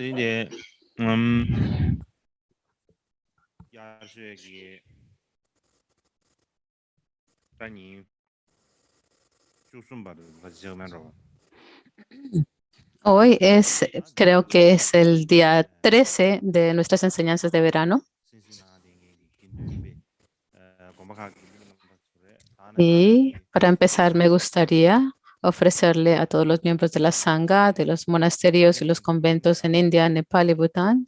다들 음, 야식이 아니 주순바를 가지면로 Hoy es, creo que es el día 13 de nuestras enseñanzas de verano y para empezar me gustaría ofrecerle a todos los miembros de la Sangha, de los monasterios y los conventos en India, Nepal y Bután,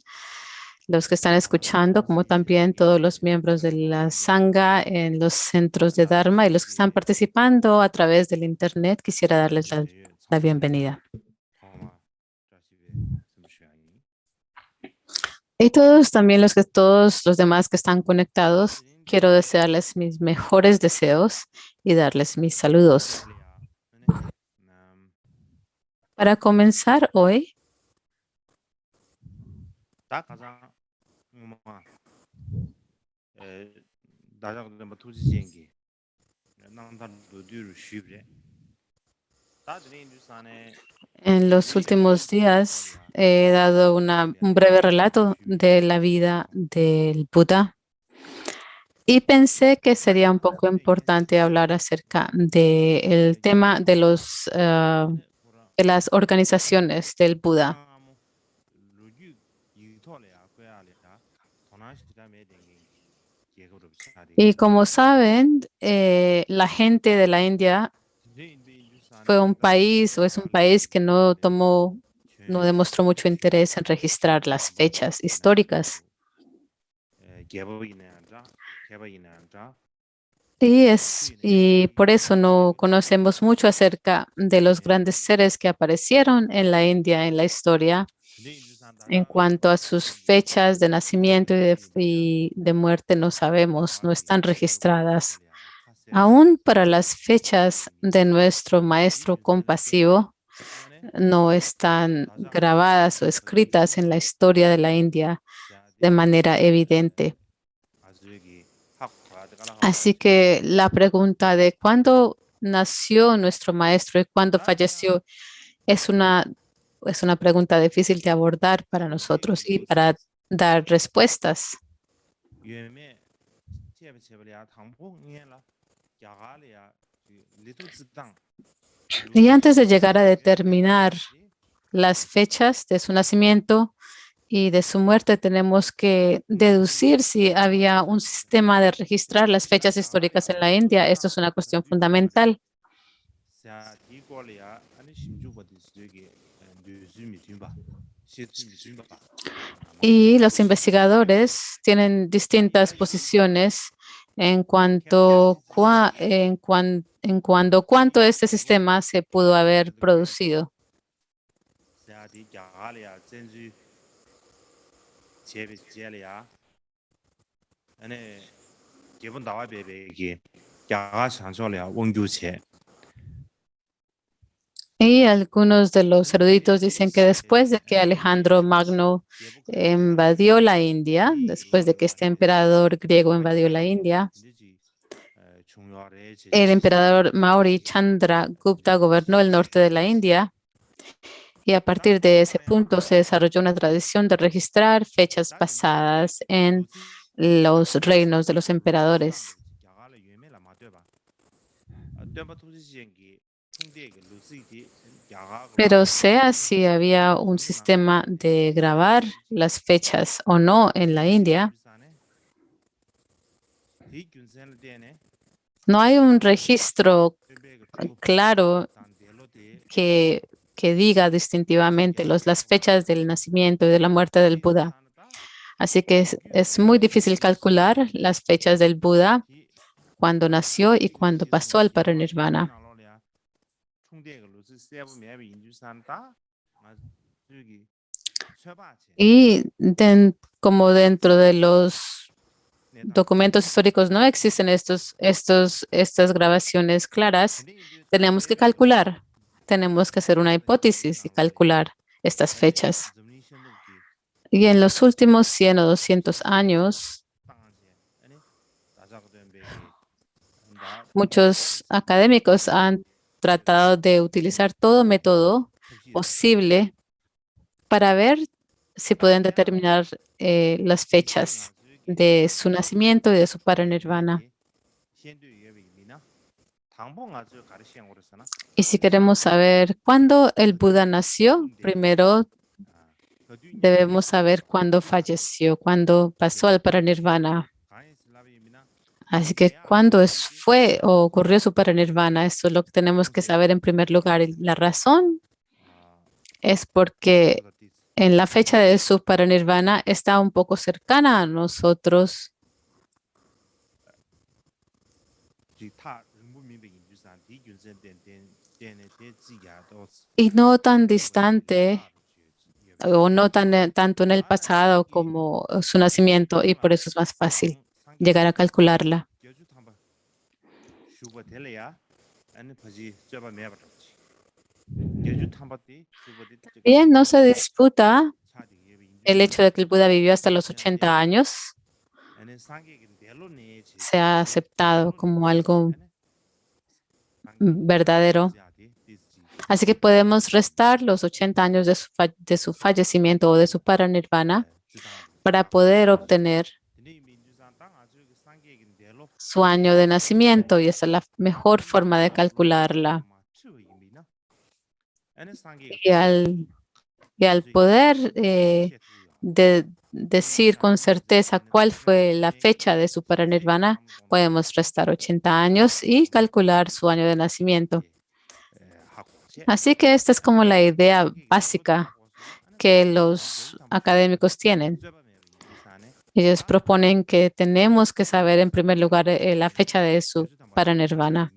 los que están escuchando, como también todos los miembros de la Sangha en los centros de Dharma y los que están participando a través del Internet, quisiera darles la bienvenida. Y todos los demás que están conectados, quiero desearles mis mejores deseos y darles mis saludos. Para comenzar hoy, en los últimos días he dado un breve relato de la vida del Buda y pensé que sería un poco importante hablar acerca del tema de de las organizaciones del Buda. Y como saben, la gente de la India fue un país o es un país que no demostró mucho interés en registrar las fechas históricas. Y por eso no conocemos mucho acerca de los grandes seres que aparecieron en la India en la historia en cuanto a sus fechas de nacimiento y de muerte no sabemos, no están registradas. Aún para las fechas de nuestro maestro compasivo no están grabadas o escritas en la historia de la India de manera evidente. Así que la pregunta de cuándo nació nuestro maestro y cuándo falleció es una pregunta difícil de abordar para nosotros y para dar respuestas. Y antes de llegar a determinar las fechas de su nacimiento y de su muerte, tenemos que deducir si había un sistema de registrar las fechas históricas en la India. Esto es una cuestión fundamental. Y los investigadores tienen distintas posiciones en cuanto cuánto este sistema se pudo haber producido. Y algunos de los eruditos dicen que después de que Alejandro Magno invadió la India, después de que este emperador griego invadió la India, el emperador Maurya Chandragupta gobernó el norte de la India y a partir de ese punto se desarrolló una tradición de registrar fechas pasadas en los reinos de los emperadores. Pero sea si había un sistema de grabar las fechas o no en la India, no hay un registro claro que diga distintivamente las fechas del nacimiento y de la muerte del Buda. Así que es muy difícil calcular las fechas del Buda, cuando nació y cuando pasó al parinirvana. Y como dentro de los documentos históricos no existen estas grabaciones claras, tenemos que calcular, tenemos que hacer una hipótesis y calcular estas fechas. Y en los últimos 100 o 200 años, muchos académicos han tratado de utilizar todo método posible para ver si pueden determinar las fechas de su nacimiento y de su paranirvana. Y si queremos saber cuándo el Buda nació, primero debemos saber cuándo falleció, cuándo pasó al paranirvana. Así que cuándo fue o ocurrió su paranirvana, eso es lo que tenemos que saber en primer lugar. Y la razón es porque en la fecha de su paranirvana está un poco cercana a nosotros y no tan distante o no tanto en el pasado como su nacimiento, y por eso es más fácil llegar a calcularla. Bien, no se disputa el hecho de que el Buda vivió hasta los 80 años. Se ha aceptado como algo verdadero. Así que podemos restar los 80 años de su fallecimiento o de su paranirvana para poder obtener su año de nacimiento, y esa es la mejor forma de calcularla. Y al poder decir con certeza cuál fue la fecha de su paranirvana, podemos restar 80 años y calcular su año de nacimiento. Así que esta es como la idea básica que los académicos tienen. Ellos proponen que tenemos que saber en primer lugar la fecha de su paranirvana.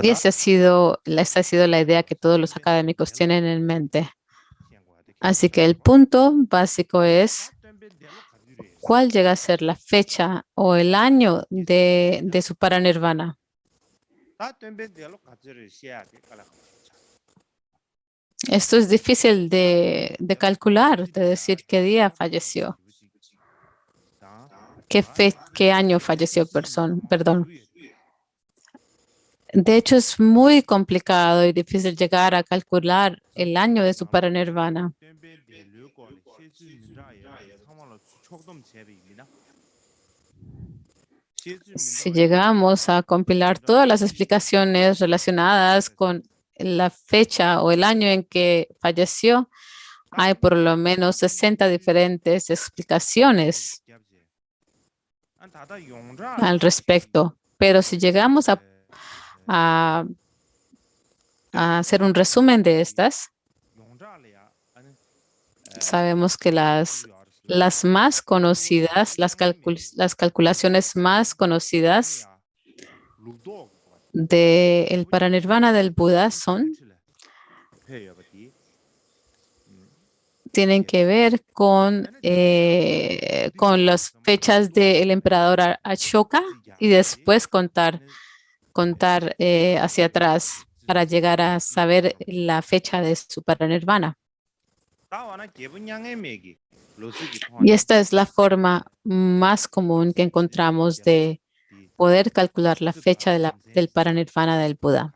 Y esta ha sido la idea que todos los académicos tienen en mente. Así que el punto básico es cuál llega a ser la fecha o el año de su paranirvana. Esto es difícil de calcular, de decir qué día falleció, qué año falleció, perdón. De hecho, es muy complicado y difícil llegar a calcular el año de su paranirvana. Si llegamos a compilar todas las explicaciones relacionadas con la fecha o el año en que falleció, hay por lo menos 60 diferentes explicaciones al respecto. Pero si llegamos a hacer un resumen de estas, sabemos que las más conocidas, las calculaciones más conocidas del paranirvana del Buda tienen que ver con las fechas del emperador Ashoka y después contar hacia atrás para llegar a saber la fecha de su paranirvana. Y esta es la forma más común que encontramos de poder calcular la fecha del paranirvana del Buda.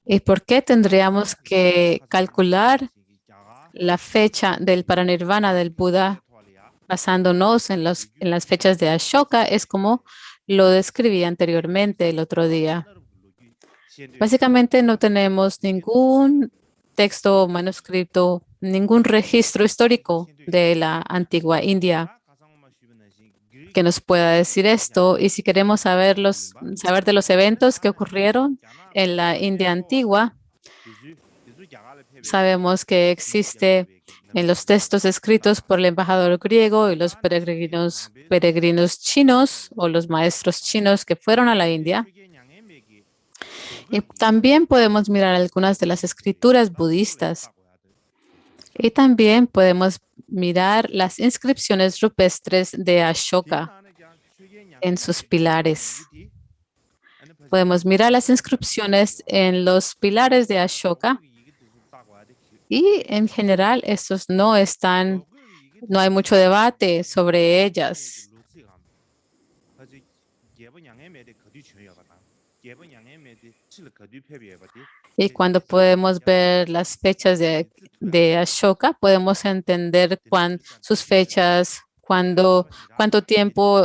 ¿Y por qué tendríamos que calcular la fecha del paranirvana del Buda basándonos en las fechas de Ashoka? Es como lo describí anteriormente el otro día. Básicamente no tenemos ningún texto o manuscrito, ningún registro histórico de la antigua India que nos pueda decir esto. Y si queremos saber de los eventos que ocurrieron en la India antigua, sabemos que existe en los textos escritos por el embajador griego y los peregrinos chinos o los maestros chinos que fueron a la India. Y también podemos mirar algunas de las escrituras budistas. Y también podemos mirar las inscripciones rupestres de Ashoka en sus pilares. Podemos mirar las inscripciones en los pilares de Ashoka Y en general, estos no hay mucho debate sobre ellas. Y cuando podemos ver las fechas de Ashoka, podemos entender sus fechas, cuánto tiempo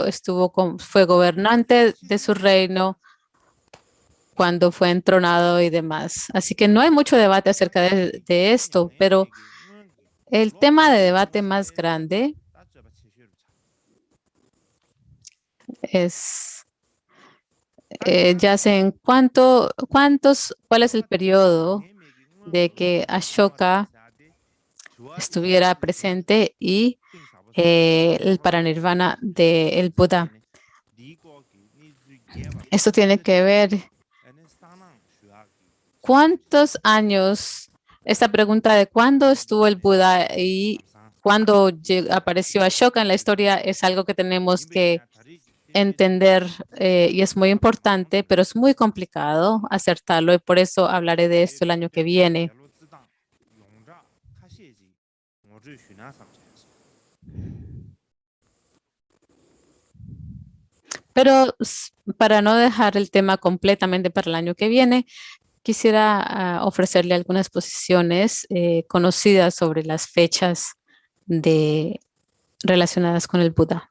fue gobernante de su reino, cuando fue entronado y demás. Así que no hay mucho debate acerca de esto, pero el tema de debate más grande es yace en cuál es el periodo de que Ashoka estuviera presente y el paranirvana del Buda. Esto tiene que ver cuántos años, esta pregunta de cuándo estuvo el Buda y cuándo apareció Ashoka en la historia es algo que tenemos que entender y es muy importante, pero es muy complicado acertarlo y por eso hablaré de esto el año que viene. Pero para no dejar el tema completamente para el año que viene, quisiera ofrecerle algunas posiciones conocidas sobre las fechas relacionadas con el Buda.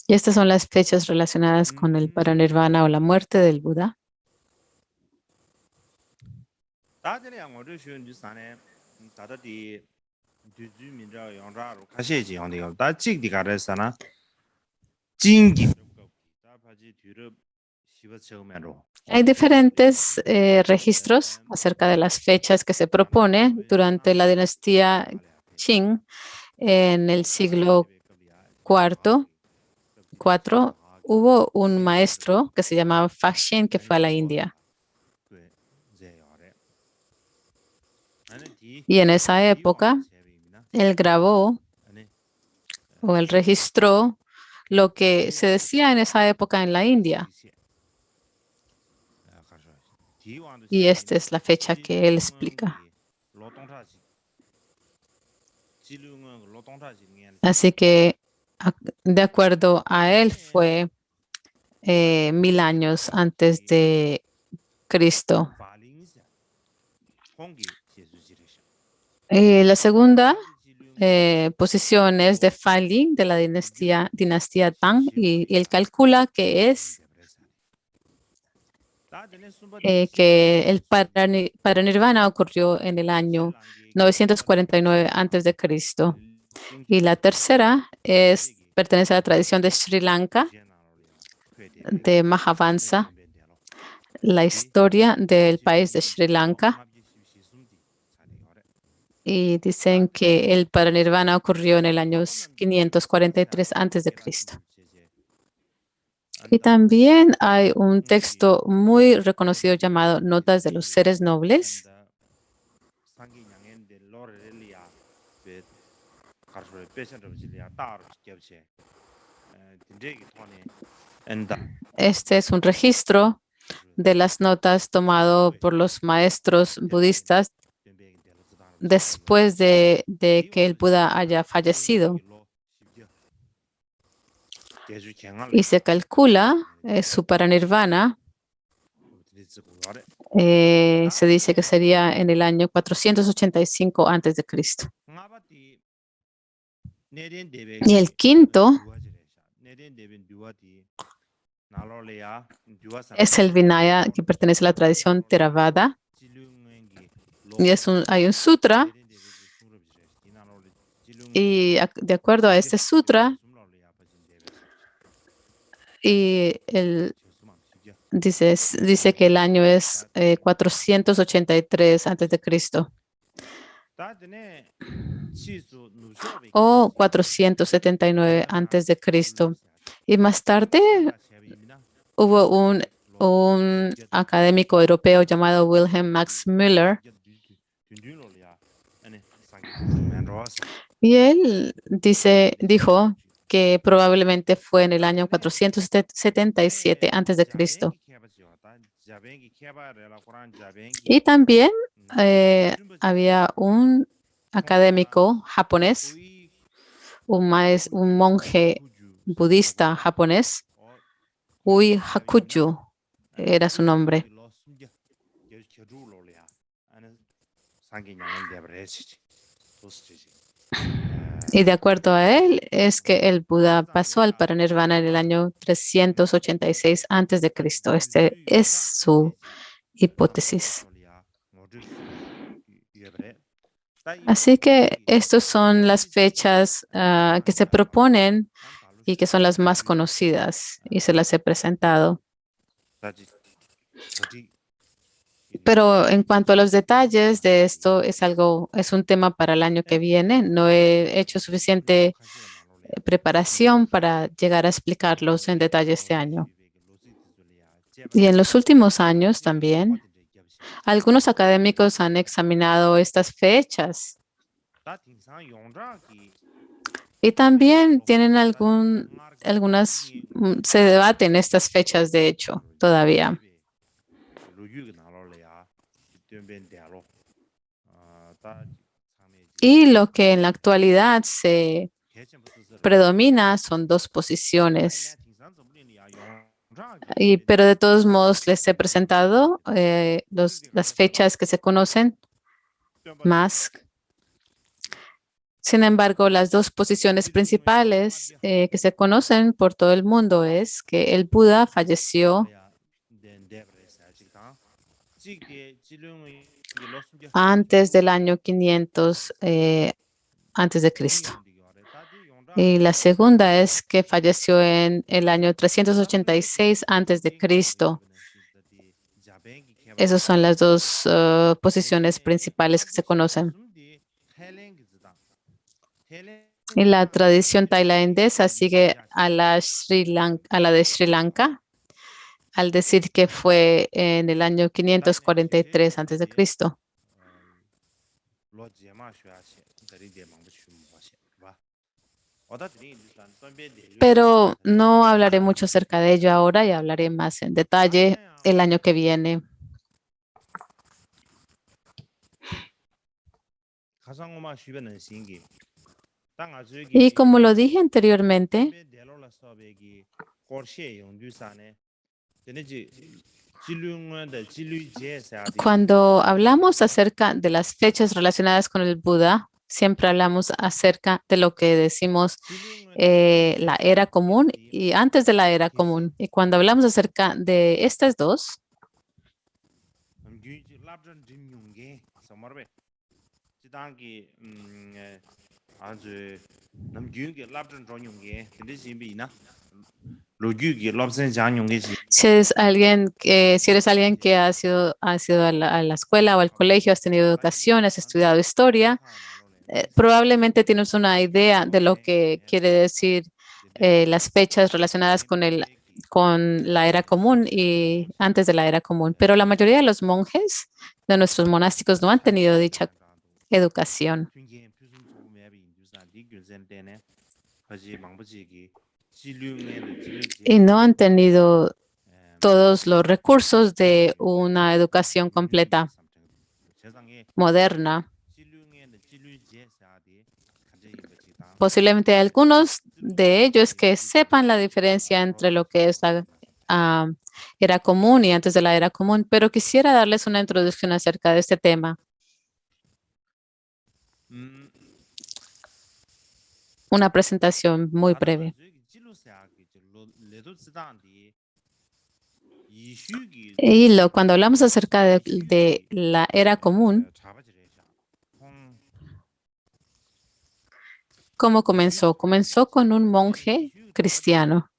Y estas son las fechas relacionadas con el paranirvana o la muerte del Buda. Hay diferentes registros acerca de las fechas que se propone durante la dinastía Qing en el siglo IV. Hubo un maestro que se llamaba Faxin que fue a la India. Y en esa época, él grabó o él registró lo que se decía en esa época en la India. Y esta es la fecha que él explica. Así que, de acuerdo a él, fue 1000 años antes de Cristo. La segunda posición es de Falin de la dinastía Tang y él calcula que es que el paranirvana ocurrió en el año 949 antes de Cristo. Y la tercera pertenece a la tradición de Sri Lanka, de Mahavansa, la historia del país de Sri Lanka. Y dicen que el paranirvana ocurrió en el año 543 antes de Cristo. Y también hay un texto muy reconocido llamado Notas de los Seres Nobles. Este es un registro de las notas tomado por los maestros budistas después de que el Buda haya fallecido. Y se calcula su paranirvana, se dice que sería en el año 485 antes de Cristo. Y el quinto es el Vinaya, que pertenece a la tradición Theravada. Y hay un sutra, y de acuerdo a este sutra, y dice que el año es 483 antes de Cristo o 479 antes de Cristo. Y más tarde hubo un académico europeo llamado Wilhelm Max Müller, y él dijo que probablemente fue en el año 477 antes de Cristo. Y también había un académico japonés, un monje budista japonés, Ui Hakuju era su nombre. Y de acuerdo a él, es que el Buda pasó al Paranirvana en el año 386 antes de Cristo. Este es su hipótesis. Así que estas son las fechas que se proponen y que son las más conocidas, y se las he presentado. Pero en cuanto a los detalles de esto, es un tema para el año que viene. No he hecho suficiente preparación para llegar a explicarlos en detalle este año. Y en los últimos años también, algunos académicos han examinado estas fechas y también tienen se debaten estas fechas, de hecho, todavía. Y lo que en la actualidad se predomina son dos posiciones. Pero de todos modos les he presentado las fechas que se conocen más. Sin embargo, las dos posiciones principales que se conocen por todo el mundo es que el Buda falleció antes del año 500 antes de Cristo. Y la segunda es que falleció en el año 386 antes de Cristo. Esas son las dos posiciones principales que se conocen. Y la tradición tailandesa sigue a la de Sri Lanka, al decir que fue en el año 543 antes de Cristo. Pero no hablaré mucho acerca de ello ahora, y hablaré más en detalle el año que viene. Y como lo dije anteriormente, cuando hablamos acerca de las fechas relacionadas con el Buda, siempre hablamos acerca de lo que decimos la era común y antes de la era común. Y cuando hablamos acerca de estas dos, si eres alguien que ha sido a la escuela o al colegio, has tenido educación, has estudiado historia, probablemente tienes una idea de lo que quiere decir las fechas relacionadas con la era común y antes de la era común. Pero la mayoría de los monjes de nuestros monásticos no han tenido dicha educación. Y no han tenido todos los recursos de una educación completa, moderna. Posiblemente algunos de ellos que sepan la diferencia entre lo que es la era común y antes de la era común, pero quisiera darles una introducción acerca de este tema. Una presentación muy breve. Y cuando hablamos acerca de la era común, ¿Cómo comenzó? Comenzó con un monje cristiano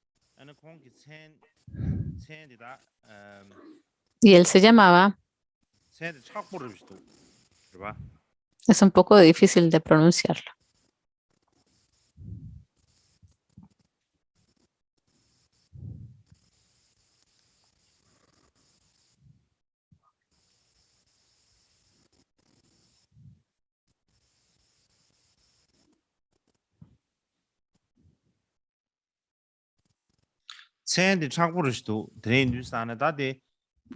y él se llamaba, es un poco difícil de pronunciarlo.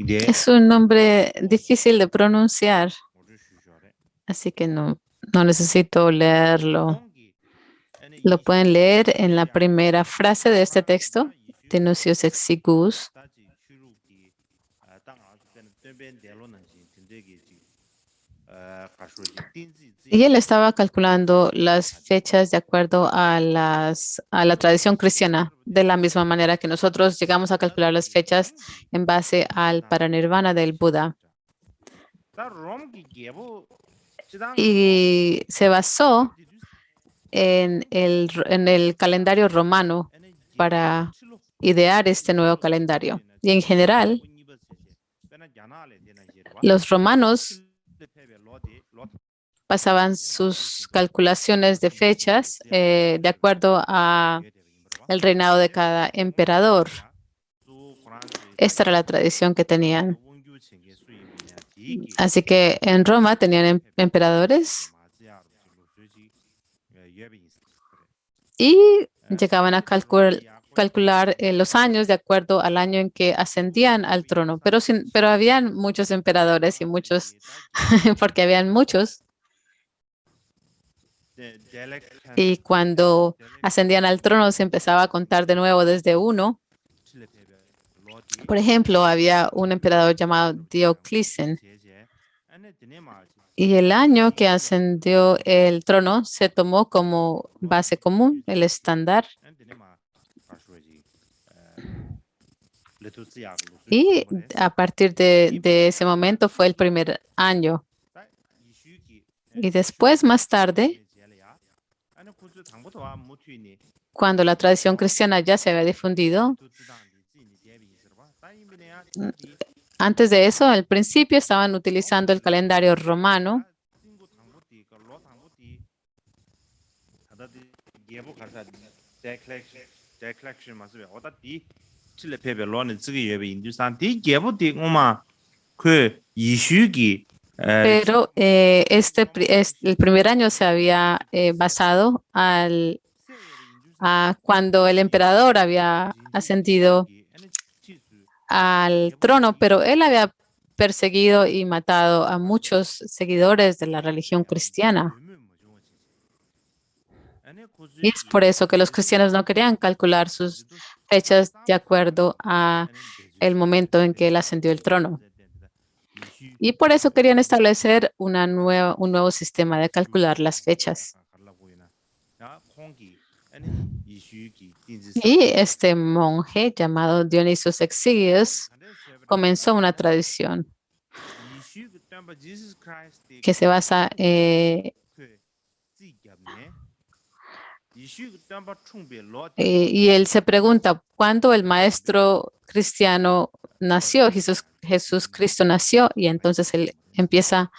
Es un nombre difícil de pronunciar, así que no necesito leerlo. Lo pueden leer en la primera frase de este texto, Dionysius Exiguus. Y él estaba calculando las fechas de acuerdo a la tradición cristiana, de la misma manera que nosotros llegamos a calcular las fechas en base al paranirvana del Buda. Y se basó en el calendario romano para idear este nuevo calendario. Y en general, los romanos pasaban sus calculaciones de fechas de acuerdo a el reinado de cada emperador. Esta era la tradición que tenían. Así que en Roma tenían emperadores y llegaban a calcular los años de acuerdo al año en que ascendían al trono. Pero habían muchos emperadores y muchos, porque habían muchos. Y cuando ascendían al trono se empezaba a contar de nuevo desde uno. Por ejemplo, había un emperador llamado Diocleciano. Y el año que ascendió el trono se tomó como base común, el estándar. Y a partir de ese momento fue el primer año. Y después, más tarde, cuando la tradición cristiana ya se había difundido, antes de eso, al principio estaban utilizando el calendario romano. Pero el primer año se había basado a cuando el emperador había ascendido al trono, pero él había perseguido y matado a muchos seguidores de la religión cristiana. Y es por eso que los cristianos no querían calcular sus fechas de acuerdo a el momento en que él ascendió el trono. Y por eso querían establecer un nuevo sistema de calcular las fechas. Y este monje llamado Dionysius Exiguus comenzó una tradición que se basa y él se pregunta, ¿cuándo el maestro cristiano nació? Jesús Cristo nació, y entonces él empieza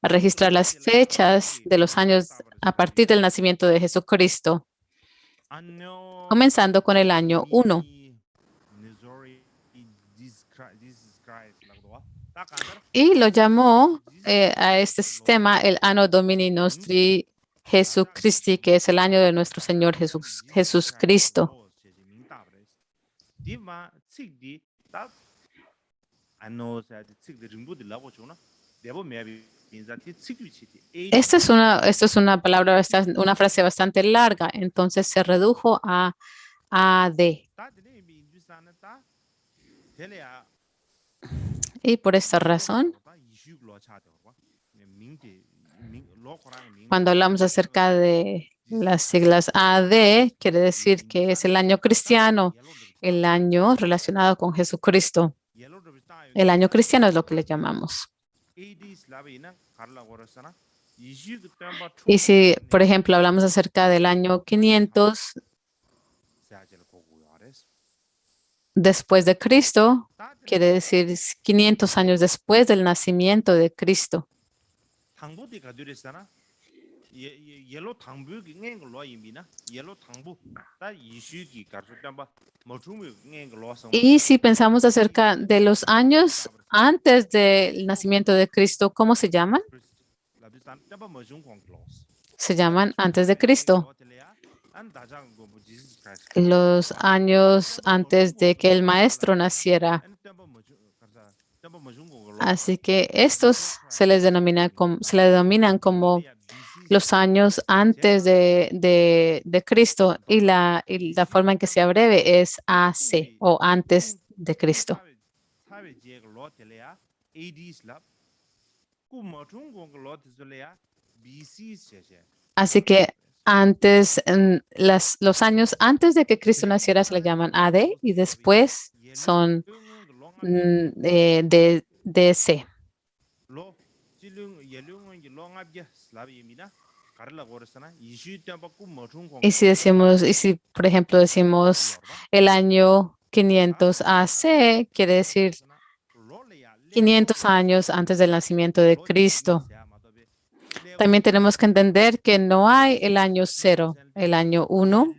a registrar las fechas de los años a partir del nacimiento de Jesucristo, comenzando con el año 1. Y lo llamó a este sistema el Anno Domini Nostri Jesucristi, que es el año de nuestro Señor Jesucristo. Esta es una frase bastante larga, entonces se redujo a AD. Y por esta razón, cuando hablamos acerca de las siglas AD, quiere decir que es el año cristiano, el año relacionado con Jesucristo. El año cristiano es lo que le llamamos. Y si, por ejemplo, hablamos acerca del año 500 después de Cristo, quiere decir 500 años después del nacimiento de Cristo. yellow tangbu ngen lo yimina yellow tangbu ta yishu ki karsu tamba mochumu ngen lo sang Y si pensamos acerca de los años antes del nacimiento de Cristo, ¿cómo se llaman? Se llaman antes de Cristo. Los años antes de que el maestro naciera. Así que estos se les denominan como los años antes de Cristo y la forma en que se abreve es AC o antes de Cristo. Así que antes, los años antes de que Cristo naciera se le llaman AD y después son de DC. Y si por ejemplo decimos el año 500 AC, quiere decir 500 años antes del nacimiento de Cristo. También tenemos que entender que no hay el año 0. El año 1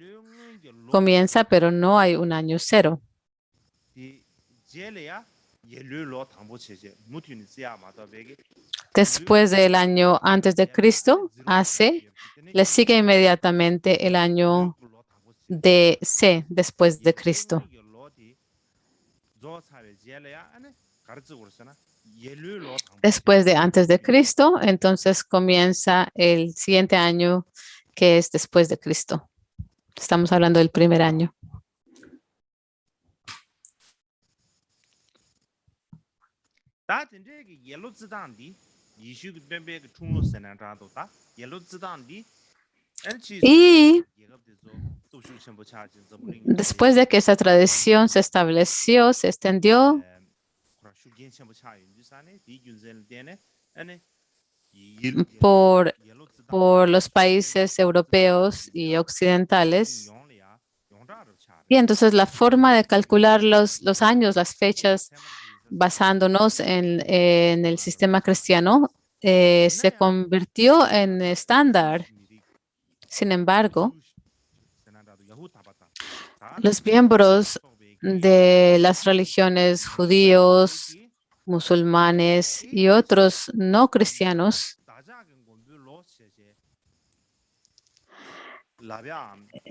comienza, pero no hay un año 0. Después del año antes de Cristo, AC, le sigue inmediatamente el año DC, después de Cristo. Después de antes de Cristo, entonces comienza el siguiente año que es después de Cristo. Estamos hablando del primer año. Y después de que esa tradición se estableció, se extendió por los países europeos y occidentales. Y entonces la forma de calcular los años, las fechas, basándonos en el sistema cristiano, se convirtió en estándar. Sin embargo, los miembros de las religiones judíos, musulmanes y otros no cristianos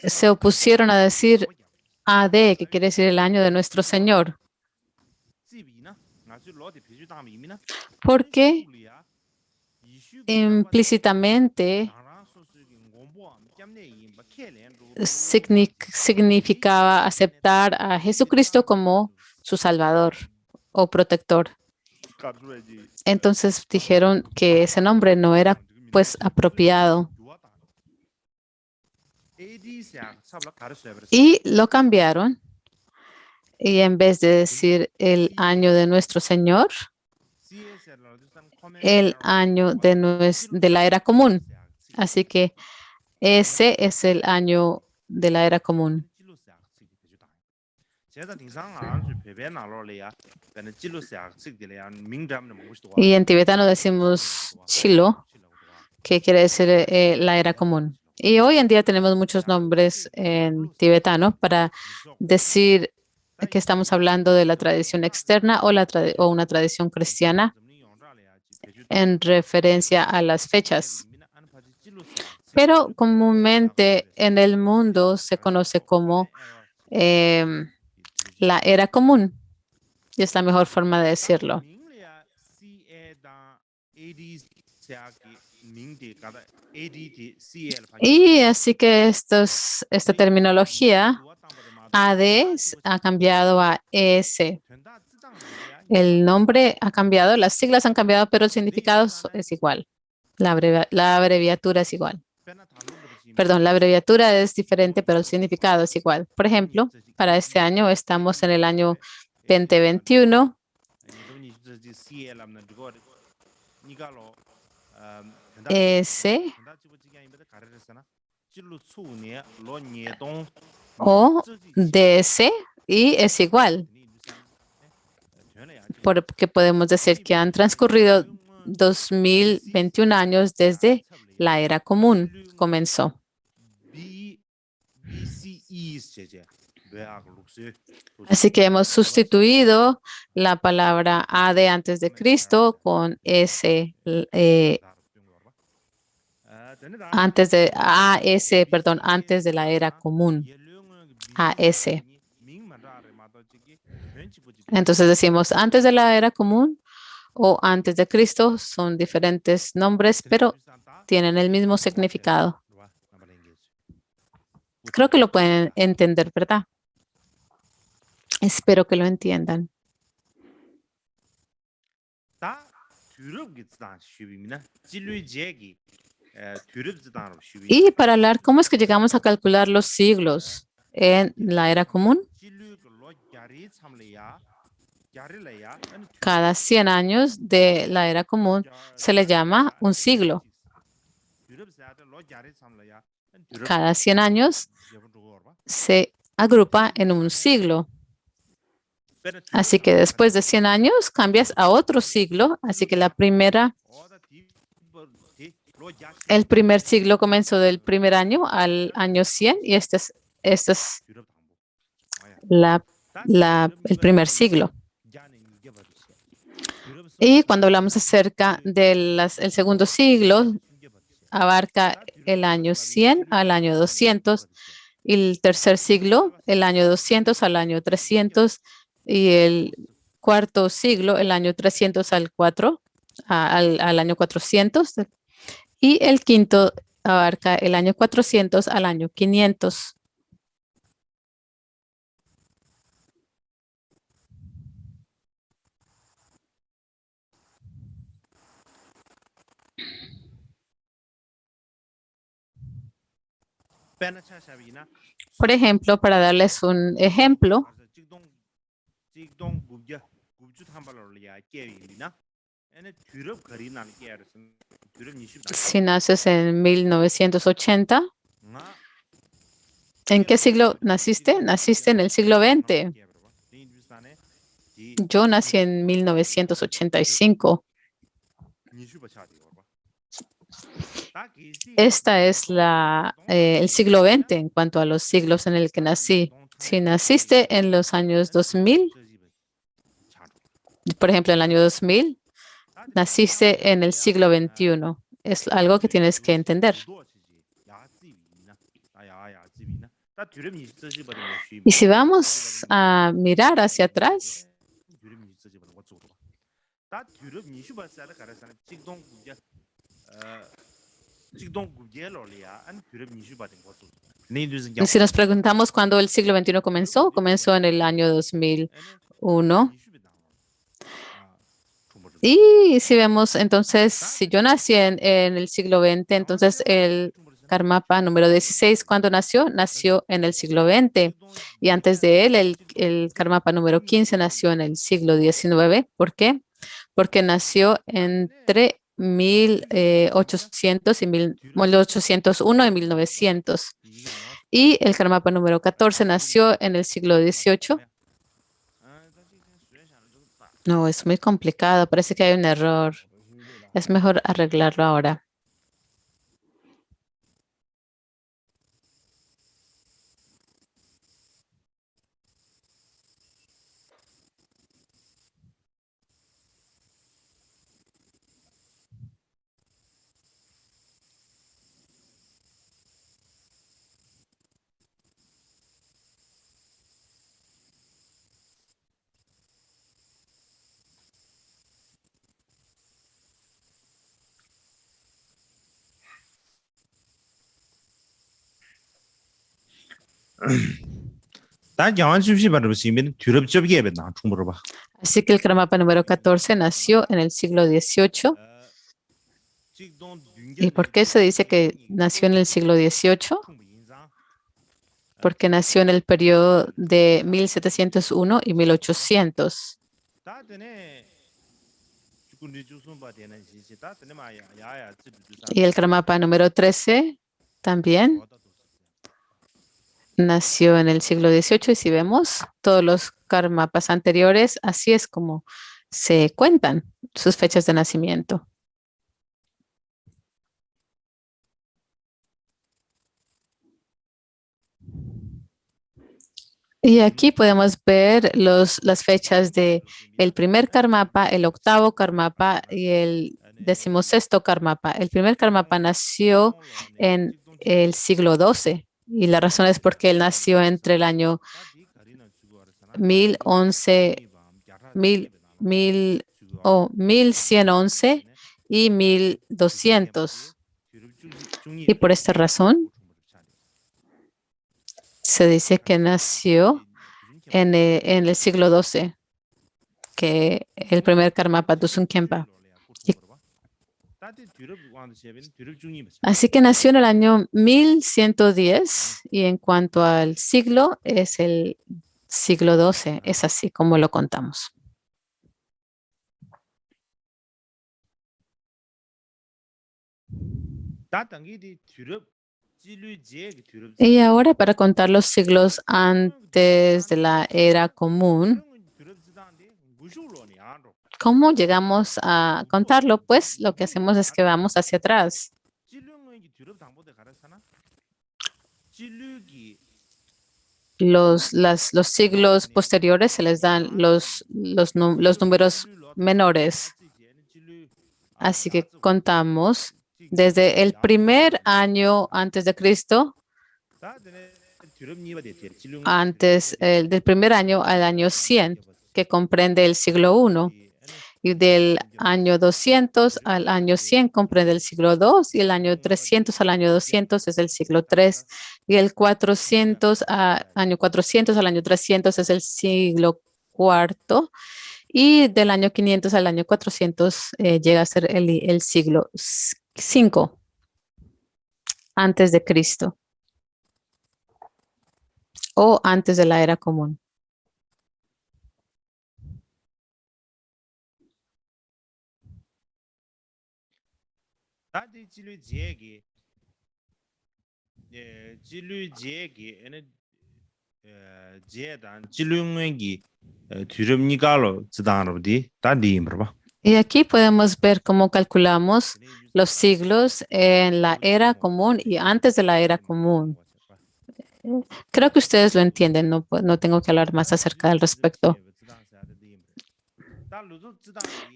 se opusieron a decir AD, que quiere decir el año de nuestro Señor, porque implícitamente significaba aceptar a Jesucristo como su Salvador o protector. Entonces dijeron que ese nombre no era pues apropiado. Y lo cambiaron. Y en vez de decir el año de nuestro Señor, el año de la era común. Así que ese es el año de la era común. Y en tibetano decimos chilo, que quiere decir la era común. Y hoy en día tenemos muchos nombres en tibetano para decir que estamos hablando de la tradición externa o una tradición cristiana en referencia a las fechas. Pero comúnmente en el mundo se conoce como la era común. Y es la mejor forma de decirlo. Y así que esta terminología AD ha cambiado a ES. El nombre ha cambiado, las siglas han cambiado, pero el significado es igual. La abreviatura es igual. Perdón, la abreviatura es diferente, pero el significado es igual. Por ejemplo, para este año estamos en el año 2021. S o DS y es igual, porque podemos decir que han transcurrido 2021 años desde la era común comenzó. Así que hemos sustituido la palabra A de antes de Cristo con S antes de AS, perdón, antes de la era común. AS. Entonces decimos antes de la era común o antes de Cristo, son diferentes nombres, pero tienen el mismo significado. Creo que lo pueden entender, ¿verdad? Espero que lo entiendan. Y para hablar, ¿cómo es que llegamos a calcular los siglos en la era común? Cada 100 años de la era común se le llama un siglo. Cada 100 años se agrupa en un siglo. Así que después de 100 años cambias a otro siglo. Así que el primer siglo comenzó del primer año al año 100 y este es el primer siglo. Y cuando hablamos acerca del segundo siglo, abarca el año 100 al año 200 y el tercer siglo, el año 200 al año 300 y el cuarto siglo, el año 300 al año 400 y el quinto abarca el año 400 al año 500. Por ejemplo, para darles un ejemplo, si naces en 1980, ¿en qué siglo naciste? Naciste en el siglo XX. Yo nací en 1985. Esta es el siglo XX en cuanto a los siglos en el que nací. Si naciste en los años 2000, por ejemplo, en el año 2000, naciste en el siglo XXI. Es algo que tienes que entender. Y si vamos a mirar hacia atrás, si nos preguntamos cuándo el siglo XXI comenzó en el año 2001. Y si vemos, entonces, si yo nací en el siglo XX, entonces el Karmapa número 16, ¿cuándo nació? Nació en el siglo XX. Y antes de él, el Karmapa número 15 nació en el siglo XIX. ¿Por qué? Porque nació entre 1800 y 1801 y 1900. Y el Karmapa número 14 nació en el siglo XVIII. No, es muy complicado. Parece que hay un error. Es mejor arreglarlo ahora. Así que el Karmapa número 14 nació en el siglo XVIII. ¿Y por qué se dice que nació en el siglo XVIII? Porque nació en el periodo de 1701 y 1800. Y el Karmapa número 13 también nació en el siglo XVIII y si vemos todos los Karmapas anteriores, así es como se cuentan sus fechas de nacimiento. Y aquí podemos ver las fechas de el primer Karmapa, el octavo Karmapa y el 16º Karmapa. El primer Karmapa nació en el siglo XII y la razón es porque él nació entre el año 1111 y 1200. Y por esta razón se dice que nació en el siglo XII, que el primer Karmapa Dusun Khenpa. Así que nació en el año 1110 y en cuanto al siglo es el siglo XII, es así como lo contamos. Y ahora para contar los siglos antes de la era común, ¿cómo llegamos a contarlo? Pues lo que hacemos es que vamos hacia atrás. Los siglos posteriores se les dan los números menores. Así que contamos desde el primer año antes de Cristo, del primer año al año 100, que comprende el siglo I. Y del año 200 al año 100 comprende el siglo II, y el año 300 al año 200 es el siglo III, y el año 400 al año 300 es el siglo IV, y del año 500 al año 400 llega a ser el siglo V antes de Cristo o antes de la era común. Y aquí podemos ver cómo calculamos los siglos en la era común y antes de la era común. Creo que ustedes lo entienden, no tengo que hablar más acerca del respecto.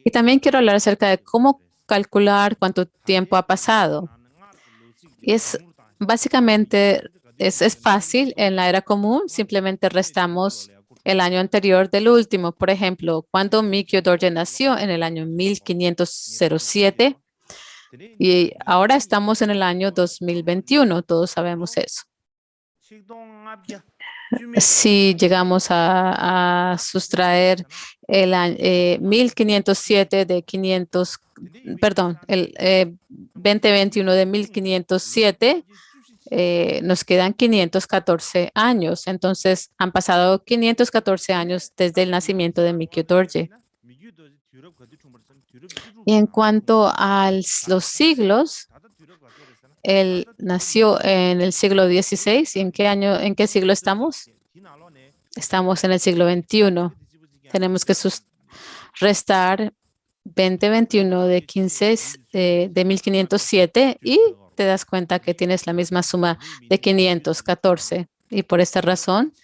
Y también quiero hablar acerca de cómo calcular cuánto tiempo ha pasado. Y básicamente es fácil. En la era común simplemente restamos el año anterior del último. Por ejemplo, cuando Mikyo Dorje nació en el año 1507 y ahora estamos en el año 2021. Todos sabemos eso. Si llegamos a sustraer el 1507 de 500, perdón, el 2021 de 1507, nos quedan 514 años. Entonces, han pasado 514 años desde el nacimiento de Mikyo Dorje. Y en cuanto a los siglos, él nació en el siglo XVI. ¿Y en qué siglo estamos? Estamos en el siglo XXI. Tenemos que restar 2021 de 1507 y te das cuenta que tienes la misma suma de 514. Y por esta razón,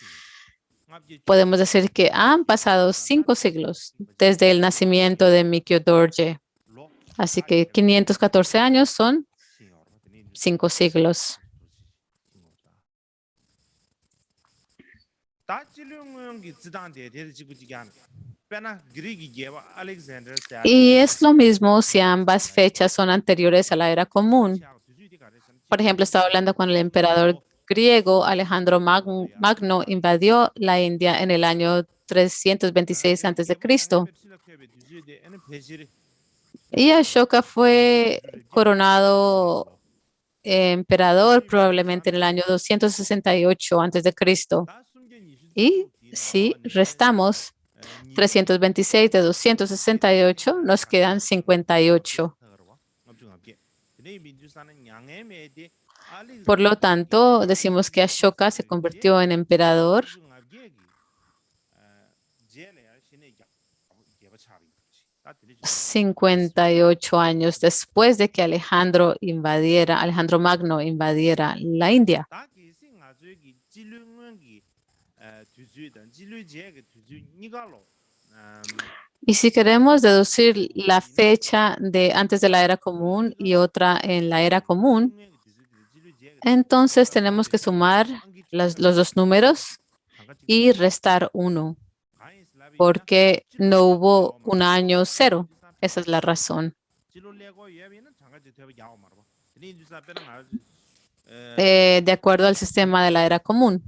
podemos decir que han pasado 5 siglos desde el nacimiento de Mikyo Dorje. Así que 514 años son 5 siglos. Y es lo mismo si ambas fechas son anteriores a la era común. Por ejemplo, estaba hablando con el emperador griego Alejandro Magno invadió la India en el año 326 a.C. Y Ashoka fue coronado emperador probablemente en el año 268 a.C. Y si restamos 326 de 268, nos quedan 58. Por lo tanto, decimos que Ashoka se convirtió en emperador 58 años después de que Alejandro Magno invadiera la India. Y si queremos deducir la fecha de antes de la era común y otra en la era común, entonces tenemos que sumar los dos números y restar 1, porque no hubo un año 0. Esa es la razón. De acuerdo al sistema de la era común.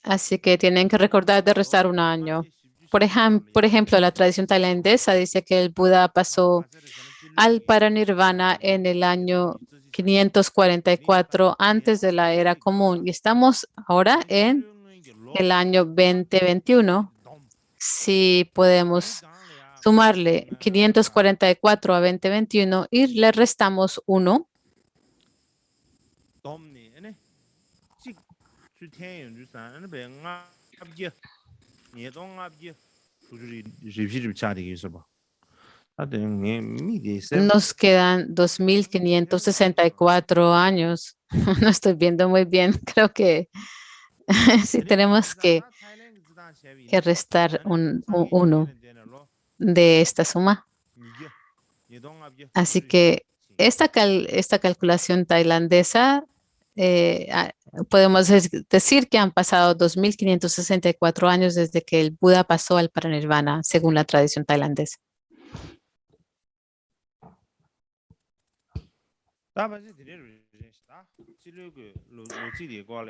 Así que tienen que recordar de restar un año. Por ejemplo, la tradición tailandesa dice que el Buda pasó al paranirvana en el año 544 antes de la era común y estamos ahora en el año 2021. Si podemos sumarle 544 a 2021 y le restamos 1, nos quedan 2.564 años. No estoy viendo muy bien. Creo que sí tenemos que restar un 1 de esta suma. Así que esta calculación tailandesa, podemos decir que han pasado 2.564 años desde que el Buda pasó al paranirvana, según la tradición tailandesa.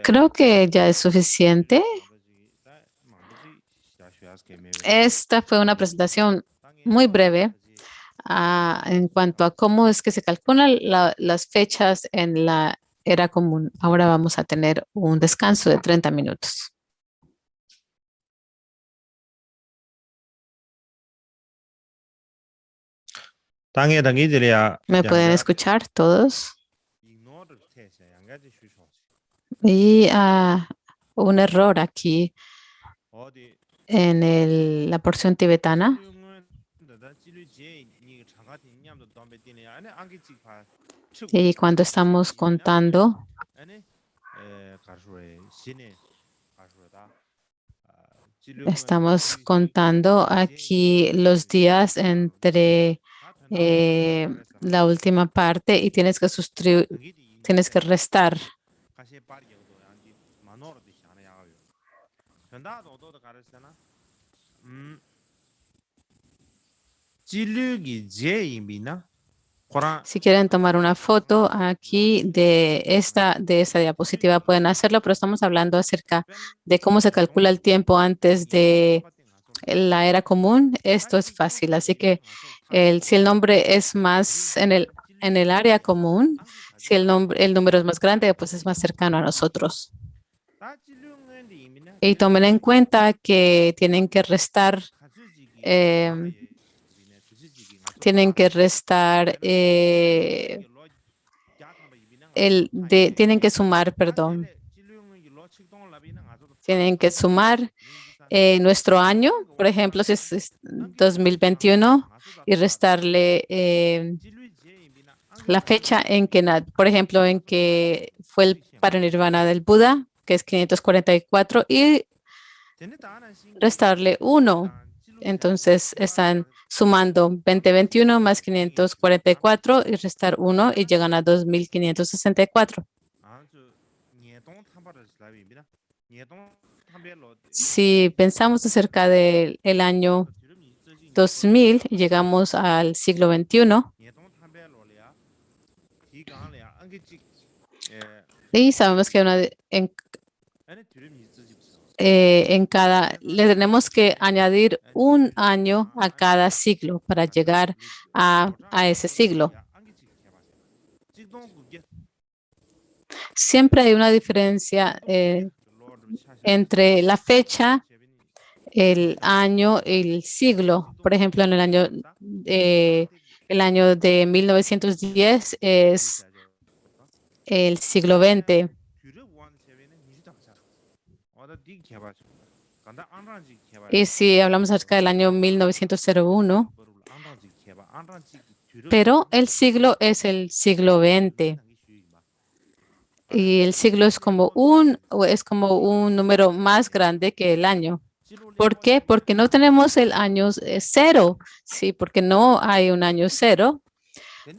Creo que ya es suficiente. Esta fue una presentación muy breve en cuanto a cómo es que se calculan las fechas en la era común. Ahora vamos a tener un descanso de 30 minutos. ¿Me pueden escuchar todos? Y un error aquí en la porción tibetana. Y cuando estamos contando, aquí los días entre la última parte y tienes que restar. Si quieren tomar una foto aquí de esta diapositiva, pueden hacerlo, pero estamos hablando acerca de cómo se calcula el tiempo antes de la era común. Esto es fácil, así que si el nombre es más en el área común, si el número es más grande, pues es más cercano a nosotros. Y tomen en cuenta que tienen que restar, tienen que sumar, perdón. Tienen que sumar nuestro año, por ejemplo, si es 2021, y restarle la fecha en que, por ejemplo, en que fue el paranirvana del Buda, que es 544, y restarle 1. Entonces, están sumando 2021 más 544 y restar 1 y llegan a 2.564. Si pensamos acerca del año 2000 y llegamos al siglo XXI, y sabemos que le tenemos que añadir un año a cada siglo para llegar a ese siglo. siempre hay una diferencia entre la fecha, el año y el siglo. Por ejemplo, en el año de 1910 es el siglo XX. Y si hablamos acerca del año 1901, pero el siglo es el siglo XX. Y el siglo es como un número más grande que el año. ¿Por qué? Porque no tenemos el año cero. Sí, porque no hay un año cero.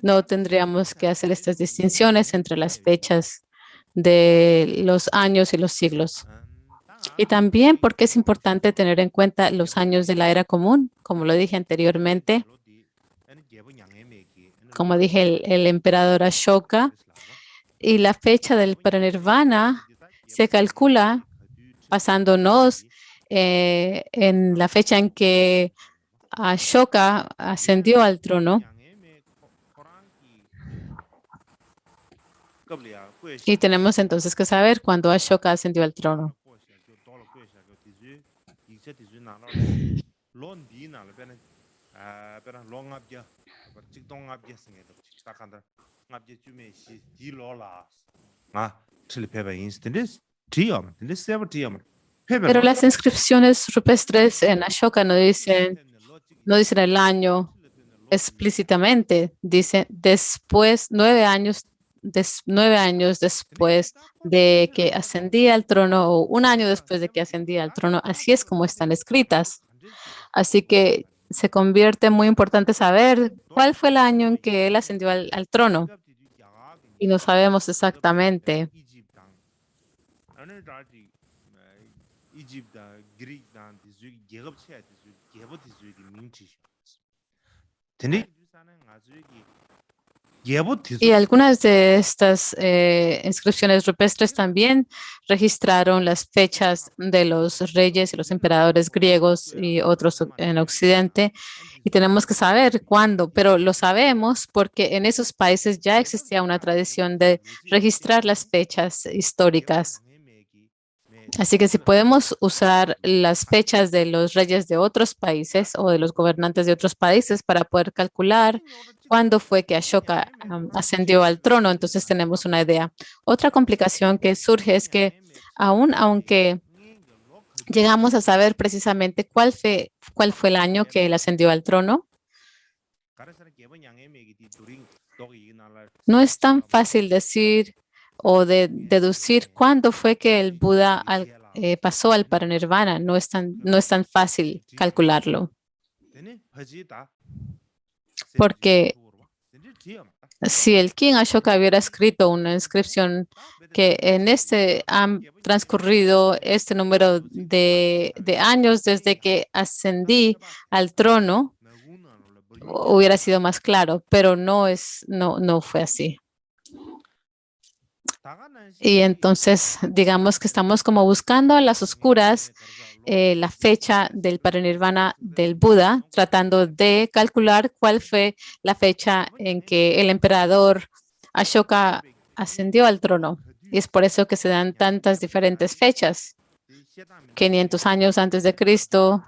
No tendríamos que hacer estas distinciones entre las fechas de los años y los siglos. Y también porque es importante tener en cuenta los años de la era común, como lo dije anteriormente. Como dije, el emperador Ashoka, y la fecha del parinirvana se calcula basándonos en la fecha en que Ashoka ascendió al trono. Y tenemos entonces que saber cuándo Ashoka ascendió al trono. Pero las inscripciones rupestres en Ashoka no dicen el año explícitamente, dice después, 9 años después de que ascendía al trono o un año después de que ascendía al trono. Así es como están escritas. Así que se convierte muy importante saber cuál fue el año en que él ascendió al trono. Y no sabemos exactamente. Y algunas de estas inscripciones rupestres también registraron las fechas de los reyes y los emperadores griegos y otros en Occidente. Y tenemos que saber cuándo, pero lo sabemos porque en esos países ya existía una tradición de registrar las fechas históricas. Así que si podemos usar las fechas de los reyes de otros países o de los gobernantes de otros países para poder calcular cuándo fue que Ashoka ascendió al trono, entonces tenemos una idea. Otra complicación que surge es que aunque llegamos a saber precisamente cuál fue el año que él ascendió al trono, no es tan fácil decir o deducir cuándo fue que el Buda pasó al parinirvana. No es tan fácil calcularlo. Porque si el King Ashoka hubiera escrito una inscripción que han transcurrido este número de años desde que ascendí al trono, hubiera sido más claro, pero no fue así. Y entonces, digamos que estamos como buscando a las oscuras la fecha del parinirvana del Buda, tratando de calcular cuál fue la fecha en que el emperador Ashoka ascendió al trono. Y es por eso que se dan tantas diferentes fechas. 500 años antes de Cristo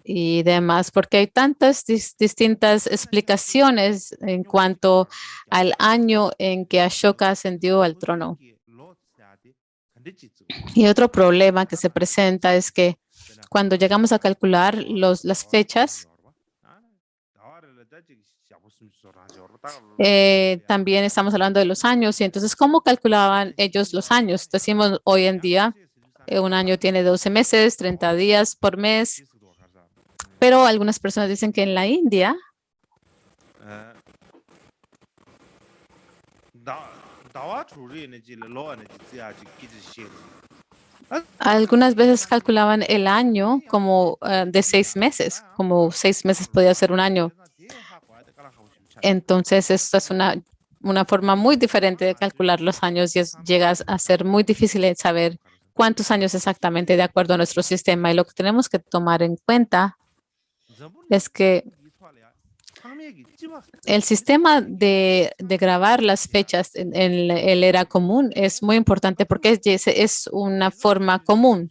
y demás, porque hay tantas distintas explicaciones en cuanto al año en que Ashoka ascendió al trono. Y otro problema que se presenta es que cuando llegamos a calcular las fechas, también estamos hablando de los años. Y entonces, ¿cómo calculaban ellos los años? Decimos hoy en día, un año tiene 12 meses, 30 días por mes. Pero algunas personas dicen que en la India algunas veces calculaban el año como de 6 meses, como 6 meses podía ser un año. Entonces, esto es una forma muy diferente de calcular los años y llega a ser muy difícil de saber cuántos años exactamente de acuerdo a nuestro sistema. Y lo que tenemos que tomar en cuenta es que El sistema de grabar las fechas en el era común es muy importante porque es una forma común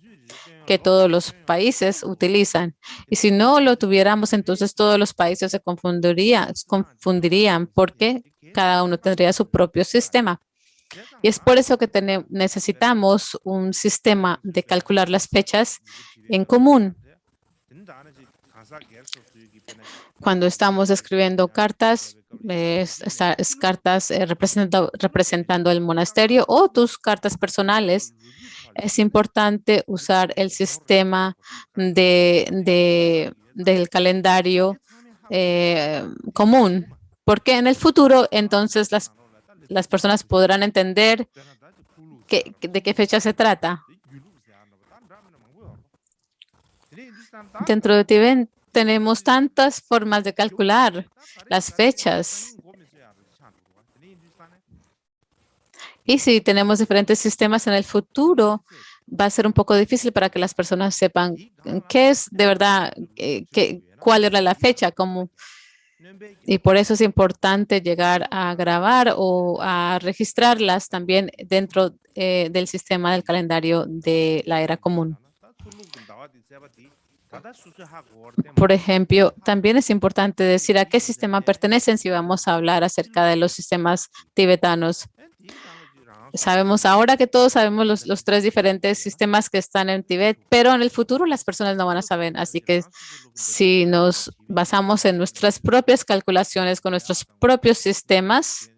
que todos los países utilizan. Y si no lo tuviéramos, entonces todos los países se confundirían porque cada uno tendría su propio sistema. Y es por eso que necesitamos un sistema de calcular las fechas en común. Cuando estamos escribiendo cartas, cartas representando el monasterio o tus cartas personales, es importante usar el sistema del calendario común, porque en el futuro entonces las personas podrán entender de qué fecha se trata. Dentro de Tibet tenemos tantas formas de calcular las fechas. Y si tenemos diferentes sistemas en el futuro, va a ser un poco difícil para que las personas sepan qué es de verdad, cuál era la fecha, y por eso es importante llegar a grabar o a registrarlas también dentro del sistema del calendario de la era común. Por ejemplo, también es importante decir a qué sistema pertenecen si vamos a hablar acerca de los sistemas tibetanos. Sabemos ahora que todos sabemos los tres diferentes sistemas que están en Tibet, pero en el futuro las personas no van a saber. Así que si nos basamos en nuestras propias calculaciones con nuestros propios sistemas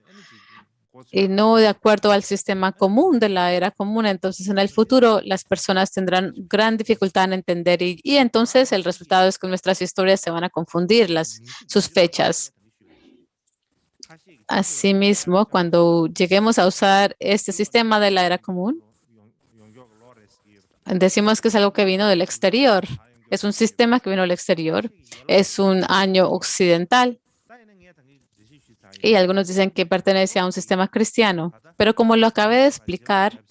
y no de acuerdo al sistema común de la era común, entonces en el futuro las personas tendrán gran dificultad en entender y entonces el resultado es que nuestras historias se van a confundir sus fechas. Asimismo, cuando lleguemos a usar este sistema de la era común, decimos que es algo que vino del exterior. Es un sistema que vino del exterior. Es un año occidental. Y algunos dicen que pertenece a un sistema cristiano. Pero como lo acabé de explicar,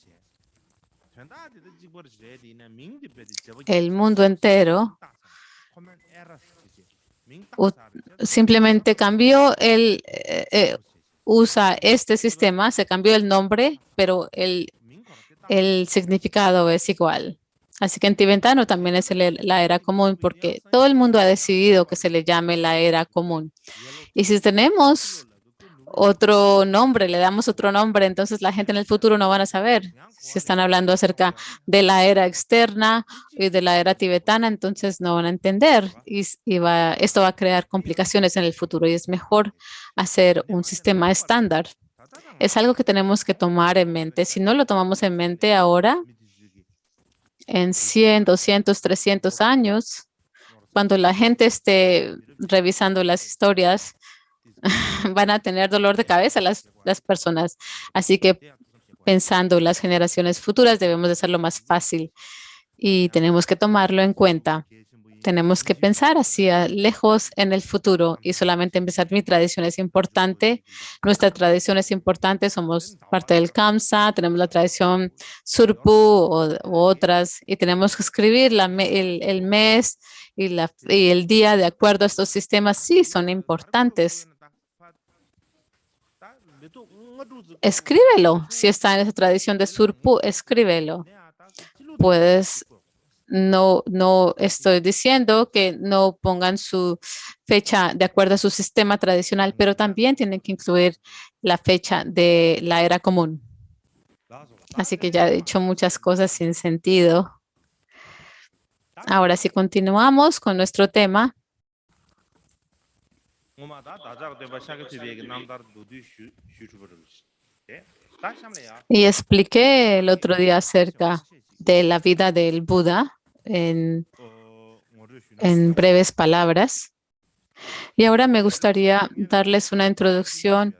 el mundo entero simplemente cambió usa este sistema, se cambió el nombre, pero el significado es igual. Así que en tibetano también es la era común porque todo el mundo ha decidido que se le llame la era común. Y si tenemos otro nombre, le damos otro nombre, entonces la gente en el futuro no van a saber si están hablando acerca de la era externa y de la era tibetana, entonces no van a entender y esto va a crear complicaciones en el futuro y es mejor hacer un sistema estándar. Es algo que tenemos que tomar en mente. Si no lo tomamos en mente ahora, en 100, 200, 300 años, cuando la gente esté revisando las historias, van a tener dolor de cabeza las personas. Así que pensando en las generaciones futuras debemos de hacerlo más fácil y tenemos que tomarlo en cuenta. Tenemos que pensar hacia lejos en el futuro y solamente empezar. Mi tradición es importante, nuestra tradición es importante, somos parte del Kamsa, tenemos la tradición Surpu u otras y tenemos que escribir el mes y el día de acuerdo a estos sistemas. Sí, son importantes. Escríbelo. Si está en esa tradición de Surpu, escríbelo. No estoy diciendo que no pongan su fecha de acuerdo a su sistema tradicional, pero también tienen que incluir la fecha de la era común. Así que ya he dicho muchas cosas sin sentido. Ahora sí continuamos con nuestro tema. Y expliqué el otro día acerca de la vida del Buda en breves palabras. Y ahora me gustaría darles una introducción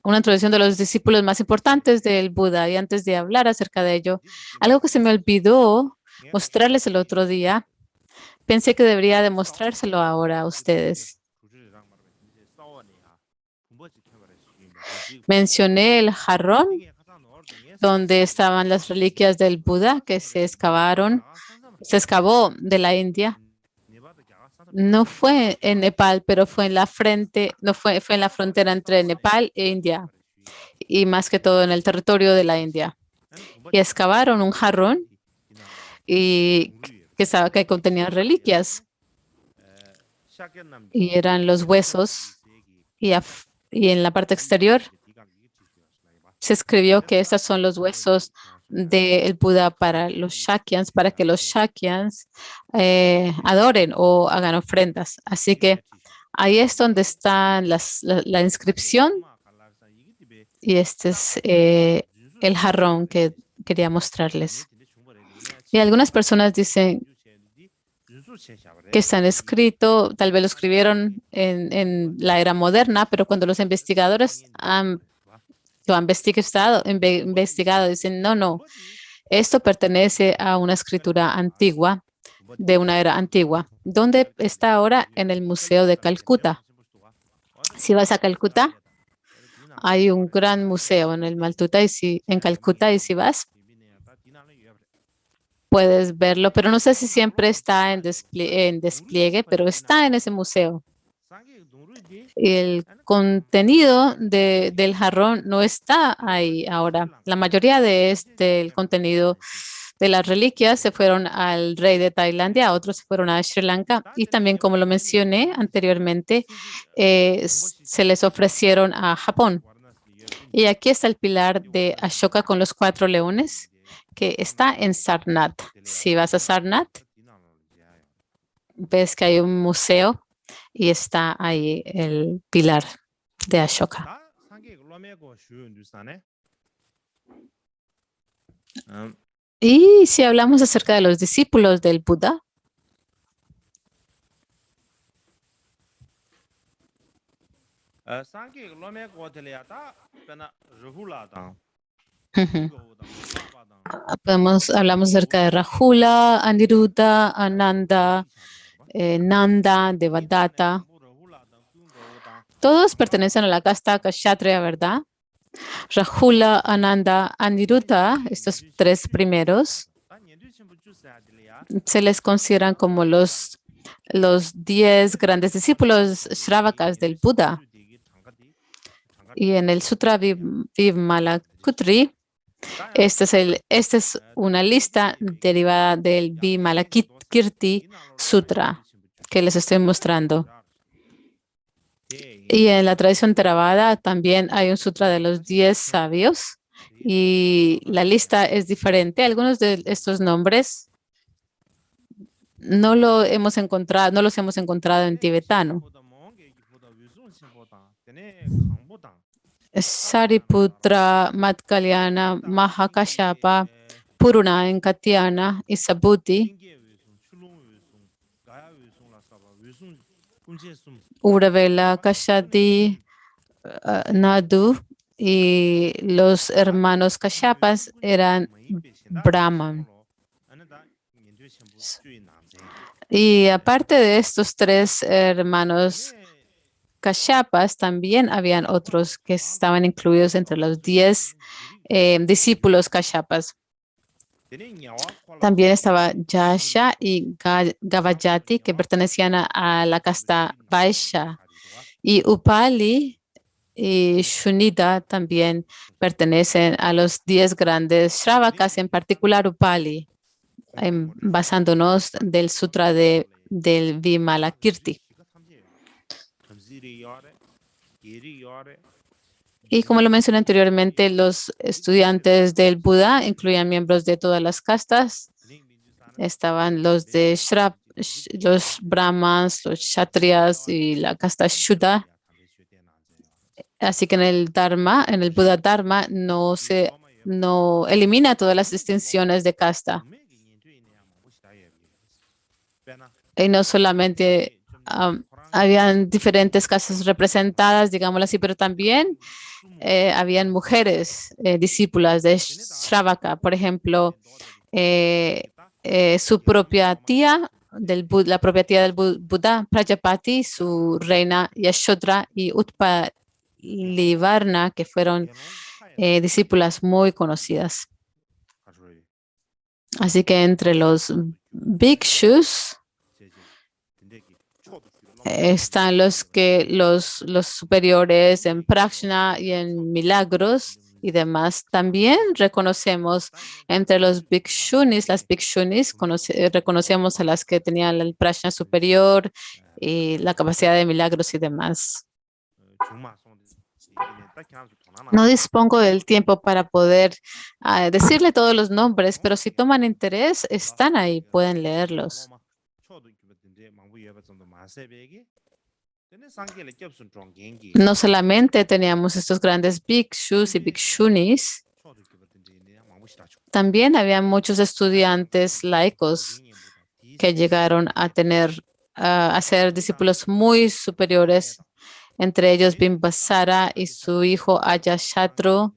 una introducción de los discípulos más importantes del Buda. Y antes de hablar acerca de ello, algo que se me olvidó mostrarles el otro día, pensé que debería demostrárselo ahora a ustedes. Mencioné el jarrón donde estaban las reliquias del Buda que se excavó de la India no fue en Nepal, pero fue en la frente, no fue, fue en la frontera entre Nepal e India y más que todo en el territorio de la India. Y excavaron un jarrón y que contenía reliquias y eran los huesos y en la parte exterior se escribió que estos son los huesos del Buda para los Shakyans, para que los Shakyans adoren o hagan ofrendas. Así que ahí es donde está la inscripción y este es el jarrón que quería mostrarles. Y algunas personas dicen que están escrito, tal vez lo escribieron en la era moderna, pero cuando los investigadores lo han investigado, dicen, no, esto pertenece a una escritura antigua, de una era antigua. ¿Dónde está ahora? En el Museo de Calcuta. Si vas a Calcuta, hay un gran museo en el Maltuta en Calcuta, y si vas, puedes verlo, pero no sé si siempre está en despliegue, pero está en ese museo. El contenido del jarrón no está ahí ahora. La mayoría del contenido de las reliquias se fueron al rey de Tailandia, otros se fueron a Sri Lanka y también, como lo mencioné anteriormente, se les ofrecieron a Japón. Y aquí está el pilar de Ashoka con los 4 leones, que está en Sarnath. Si vas a Sarnath, ves que hay un museo y está ahí el pilar de Ashoka. Y si hablamos acerca de los discípulos del Buda, hablamos acerca de Rahula, Aniruddha, Ananda, Nanda, Devadatta. Todos pertenecen a la casta Kshatriya, ¿verdad? Rahula, Ananda, Aniruddha, estos 3 primeros, se les consideran como los 10 grandes discípulos Shravakas del Buda. Y en el Sutra Vimalakirti, esta es una lista derivada del Vimalakirti Sutra que les estoy mostrando. Y en la tradición Theravada también hay un sutra de los 10 sabios y la lista es diferente. Algunos de estos nombres no los hemos encontrado en tibetano. Sariputra, Matkalyana, Mahakashapa, Puruna en Katyana y Subhuti, Uravela, Kashadi, Nadu y los hermanos Kashapas eran Brahman. Y aparte de estos 3 hermanos Kashapas, también habían otros que estaban incluidos entre los 10 discípulos Kashapas. También estaba Yasha y Gavayati, que pertenecían a la casta Vaishya. Y Upali y Shunita también pertenecen a los 10 grandes Shravakas, en particular Upali, basándonos del sutra del Vimalakirti. Y como lo mencioné anteriormente, los estudiantes del Buda incluían miembros de todas las castas. Estaban los de los brahmanas, los kshatriyas y la casta Shuddha. Así que en el Dharma, en el Buda Dharma, no elimina todas las distinciones de casta. Y no solamente habían diferentes castas representadas, digámoslo así, pero también habían mujeres discípulas de Shravaka. Por ejemplo, su propia tía, la propia tía del Buda, Prajapati, su reina Yashodhara y Utpalivarna, que fueron discípulas muy conocidas. Así que entre los bhikshus están los superiores en prajna y en milagros y demás. También reconocemos entre los bhikshunis, las bhikshunis, reconocemos a las que tenían el prajna superior y la capacidad de milagros y demás. No dispongo del tiempo para poder decirle todos los nombres, pero si toman interés, están ahí, pueden leerlos. No solamente teníamos estos grandes bhikshus y bhikshunis, también había muchos estudiantes laicos que llegaron a ser discípulos muy superiores, entre ellos Bimbasara y su hijo Ajatasattu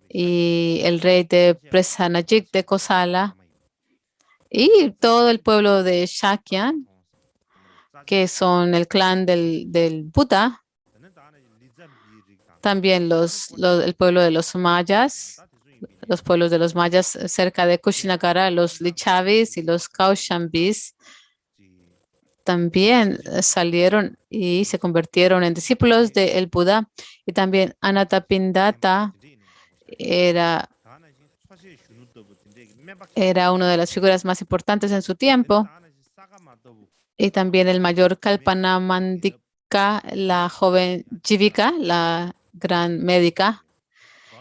y el rey de Presenajit de Kosala y todo el pueblo de Shakya, que son el clan del Buda. También el pueblo de los mayas, los pueblos de los mayas cerca de Kushinagara, los Lichavis y los Kaushambis, también salieron y se convirtieron en discípulos del Buda. Y también Anathapindata era una de las figuras más importantes en su tiempo. Y también el mayor Kalpanamandika, la joven Jivika, la gran médica.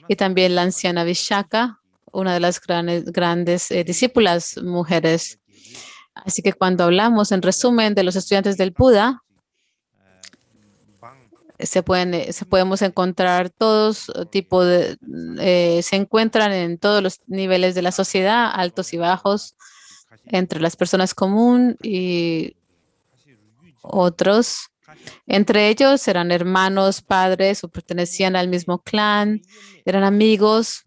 Y también la anciana Vishaka, una de las grandes discípulas mujeres. Así que cuando hablamos en resumen de los estudiantes del Buda, podemos encontrar todos tipos se encuentran en todos los niveles de la sociedad, altos y bajos, entre las personas comunes y otros. Entre ellos eran hermanos, padres o pertenecían al mismo clan, eran amigos.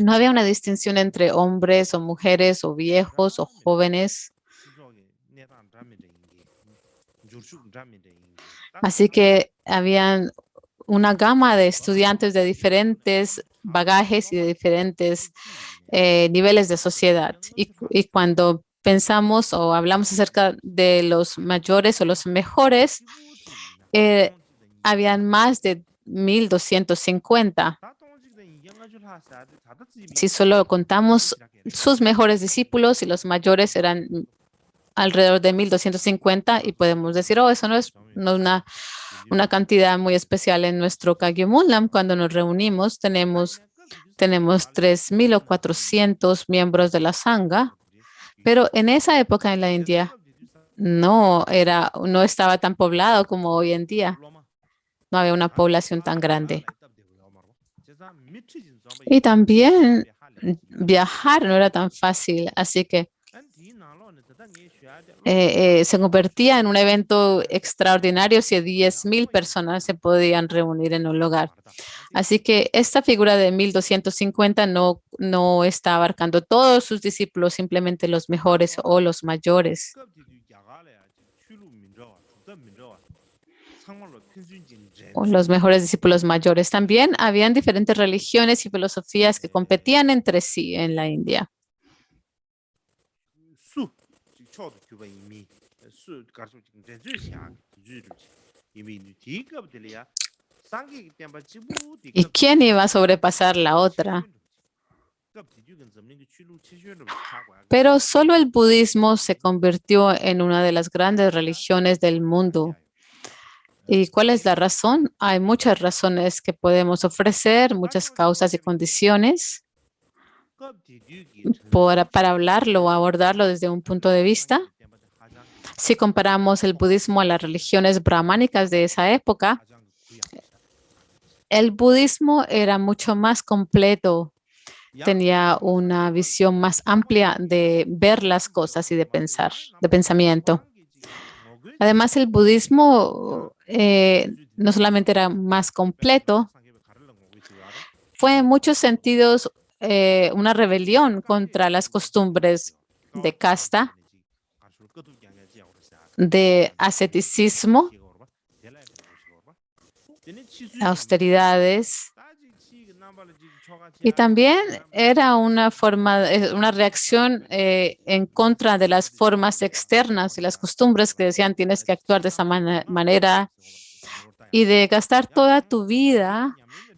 No había una distinción entre hombres o mujeres o viejos o jóvenes. Así que habían una gama de estudiantes de diferentes bagajes y de diferentes niveles de sociedad. Y cuando pensamos o hablamos acerca de los mayores o los mejores, habían más de 1,250. Si solo contamos sus mejores discípulos y los mayores eran alrededor de 1,250 y podemos decir, eso no es una cantidad muy especial en nuestro Kagyu-Munlam. Cuando nos reunimos tenemos 3,000 o 400 miembros de la Sangha, pero en esa época en la India no estaba tan poblado como hoy en día. No había una población tan grande. Y también viajar no era tan fácil, así que se convertía en un evento extraordinario si 10,000 personas se podían reunir en un lugar. Así que esta figura de 1,250 no está abarcando todos sus discípulos, simplemente los mejores o los mayores. O los mejores discípulos mayores. También habían diferentes religiones y filosofías que competían entre sí en la India. ¿Y quién iba a sobrepasar la otra? Pero solo el budismo se convirtió en una de las grandes religiones del mundo. ¿Y cuál es la razón? Hay muchas razones que podemos ofrecer, muchas causas y condiciones para hablarlo o abordarlo desde un punto de vista. Si comparamos el budismo a las religiones brahmánicas de esa época, el budismo era mucho más completo, tenía una visión más amplia de ver las cosas y de pensar, de pensamiento. Además, el budismo no solamente era más completo, fue en muchos sentidos una rebelión contra las costumbres de casta, de asceticismo, austeridades Y también era una forma, una reacción en contra de las formas externas y las costumbres que decían tienes que actuar de esa manera y de gastar toda tu vida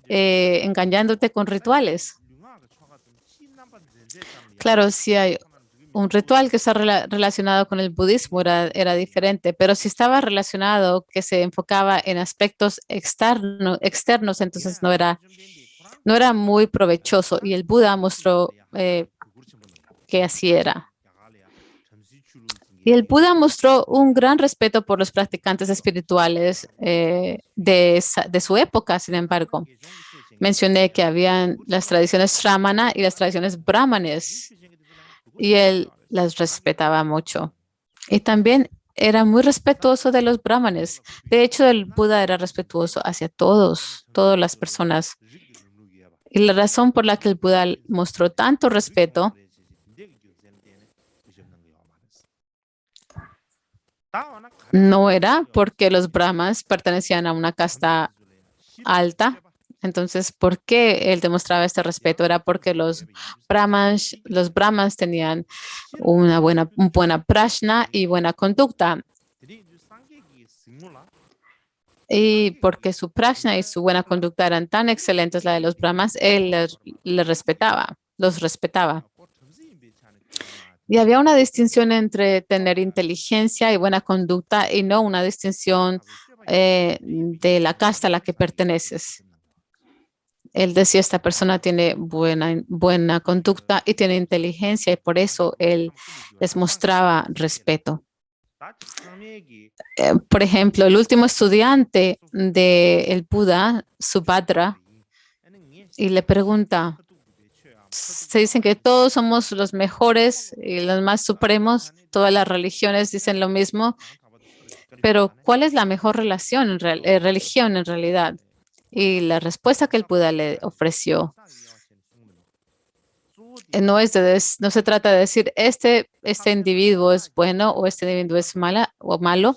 engañándote con rituales. Claro, si hay un ritual que está relacionado con el budismo era diferente, pero si estaba relacionado que se enfocaba en aspectos externos, entonces no era muy provechoso y el Buda mostró que así era. Y el Buda mostró un gran respeto por los practicantes espirituales de su época, sin embargo. Mencioné que habían las tradiciones Shramana y las tradiciones Brahmanes y él las respetaba mucho. Y también era muy respetuoso de los Brahmanes. De hecho, el Buda era respetuoso hacia todas las personas. Y la razón por la que el Buda mostró tanto respeto no era porque los brahmanes pertenecían a una casta alta. Entonces, ¿por qué él demostraba este respeto? Era porque los brahmanes tenían una buena prajna y buena conducta. Y porque su prajna y su buena conducta eran tan excelentes, la de los brahmanes, él los respetaba. Y había una distinción entre tener inteligencia y buena conducta y no una distinción de la casta a la que perteneces. Él decía, esta persona tiene buena conducta y tiene inteligencia y por eso él les mostraba respeto. Por ejemplo, el último estudiante del Buda, Subhadra, y le pregunta, se dicen que todos somos los mejores y los más supremos, todas las religiones dicen lo mismo, pero ¿cuál es la mejor religión en realidad? Y la respuesta que el Buda le ofreció no se trata de decir este individuo es bueno o este individuo es malo.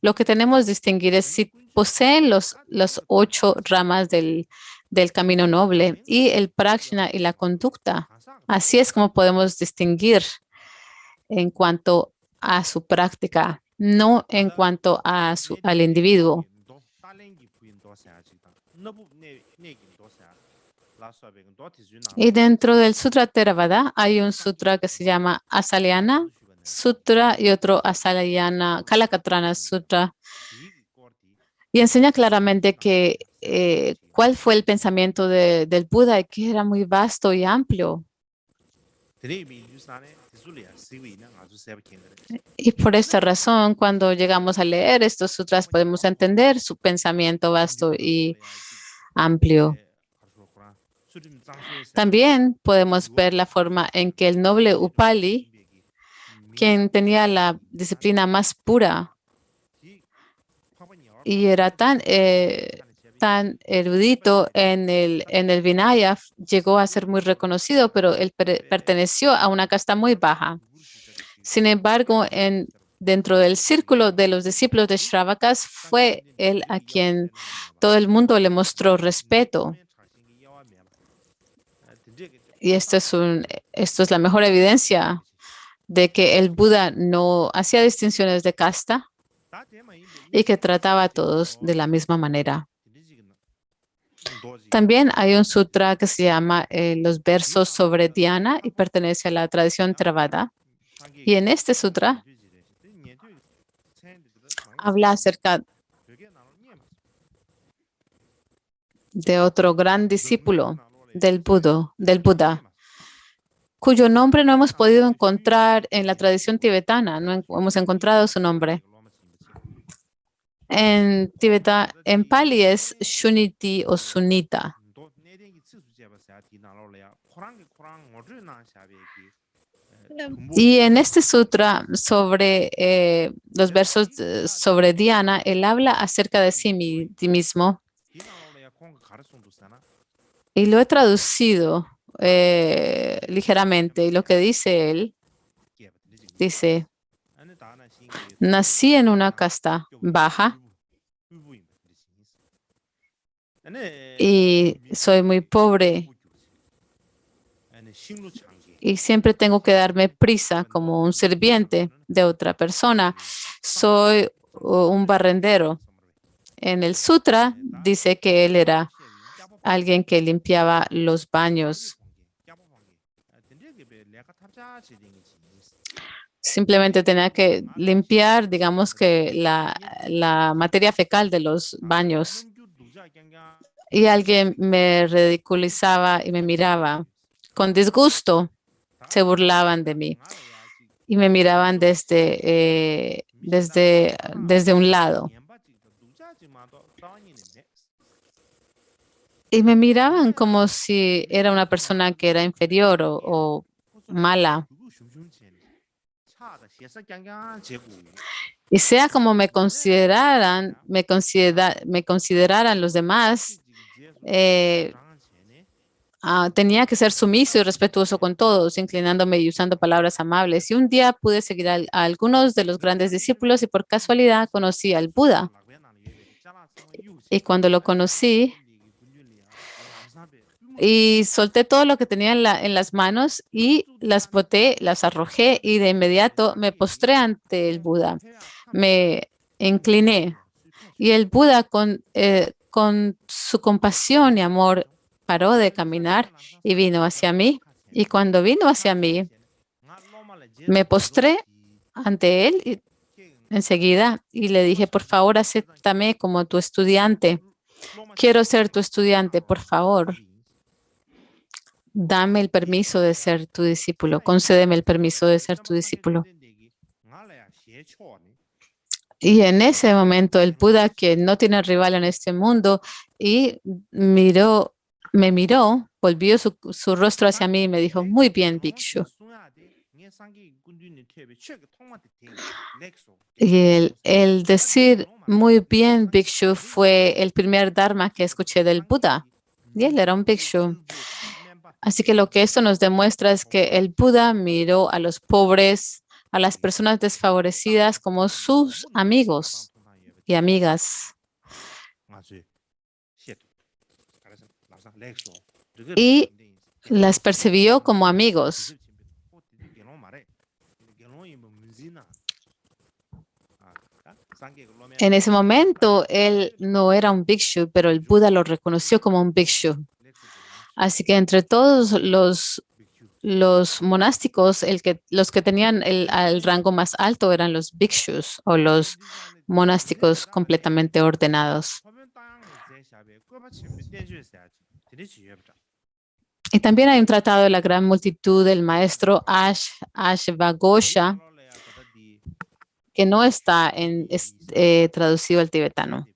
Lo que tenemos que distinguir es si poseen las 8 ramas del camino noble y el prajna y la conducta. Así es como podemos distinguir en cuanto a su práctica, no en cuanto al individuo. Y dentro del Sutra Theravada hay un sutra que se llama Asalayana Sutra y otro Asalayana Kalakatrana Sutra. Y enseña claramente que cuál fue el pensamiento del Buda y que era muy vasto y amplio. Y por esta razón, cuando llegamos a leer estos sutras, podemos entender su pensamiento vasto y amplio. También podemos ver la forma en que el noble Upali, quien tenía la disciplina más pura y era tan erudito en el Vinaya, llegó a ser muy reconocido, pero él perteneció a una casta muy baja. Sin embargo, dentro del círculo de los discípulos de Shravakas, fue él a quien todo el mundo le mostró respeto. Y esto es la mejor evidencia de que el Buda no hacía distinciones de casta y que trataba a todos de la misma manera. También hay un sutra que se llama Los versos sobre Dhyana y pertenece a la tradición Theravada. Y en este sutra habla acerca de otro gran discípulo del Buda, cuyo nombre no hemos podido encontrar en la tradición tibetana, no hemos encontrado su nombre. En Pali es Shuniti o Sunita. Y en este sutra sobre los versos sobre Dhyana, él habla acerca de sí mismo. Y lo he traducido ligeramente. Y lo que dice él, dice, nací en una casta baja y soy muy pobre y siempre tengo que darme prisa como un sirviente de otra persona. Soy un barrendero. En el sutra dice que él era alguien que limpiaba los baños. Simplemente tenía que limpiar, digamos que la materia fecal de los baños. Y alguien me ridiculizaba y me miraba con disgusto, se burlaban de mí y me miraban desde un lado. Y me miraban como si era una persona que era inferior o mala. Y sea como me consideraran los demás, tenía que ser sumiso y respetuoso con todos, inclinándome y usando palabras amables. Y un día pude seguir a algunos de los grandes discípulos y por casualidad conocí al Buda. Y cuando lo conocí, y solté todo lo que tenía en las manos y las boté, las arrojé y de inmediato me postré ante el Buda. Me incliné y el Buda con su compasión y amor paró de caminar y vino hacia mí. Y cuando vino hacia mí, me postré ante él enseguida y le dije, por favor, acéptame como tu estudiante. Quiero ser tu estudiante, por favor. Dame el permiso de ser tu discípulo. Concédeme el permiso de ser tu discípulo. Y en ese momento el Buda, que no tiene rival en este mundo, y me miró, volvió su rostro hacia mí y me dijo, muy bien, Bhikshu. Y el decir muy bien, Bhikshu, fue el primer dharma que escuché del Buda. Y él era un Bhikshu. Así que lo que esto nos demuestra es que el Buda miró a los pobres, a las personas desfavorecidas como sus amigos y amigas. Y las percibió como amigos. En ese momento, él no era un bhikshu, pero el Buda lo reconoció como un bhikshu. Así que entre todos los monásticos, los que tenían el rango más alto eran los bhikshus o los monásticos completamente ordenados. Y también hay un tratado de la gran multitud del maestro Ashvaghosha que no está traducido al tibetano.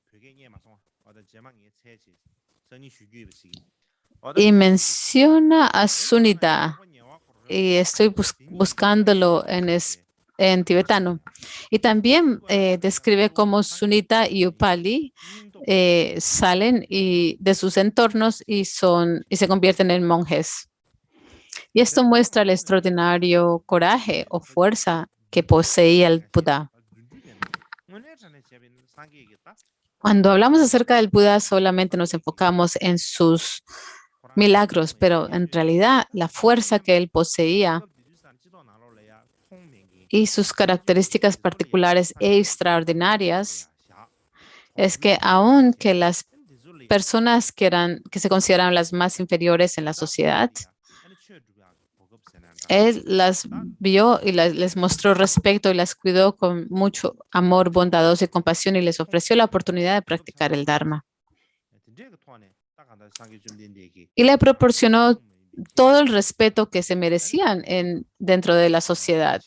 Y menciona a Sunita, y estoy buscándolo en tibetano. Y también describe cómo Sunita y Upali salen de sus entornos y se convierten en monjes. Y esto muestra el extraordinario coraje o fuerza que poseía el Buda. Cuando hablamos acerca del Buda, solamente nos enfocamos en sus milagros, pero en realidad la fuerza que él poseía y sus características particulares e extraordinarias es que aun que las personas que se consideraban las más inferiores en la sociedad, él las vio y les mostró respeto y las cuidó con mucho amor bondadoso y compasión y les ofreció la oportunidad de practicar el Dharma. Y le proporcionó todo el respeto que se merecían dentro de la sociedad.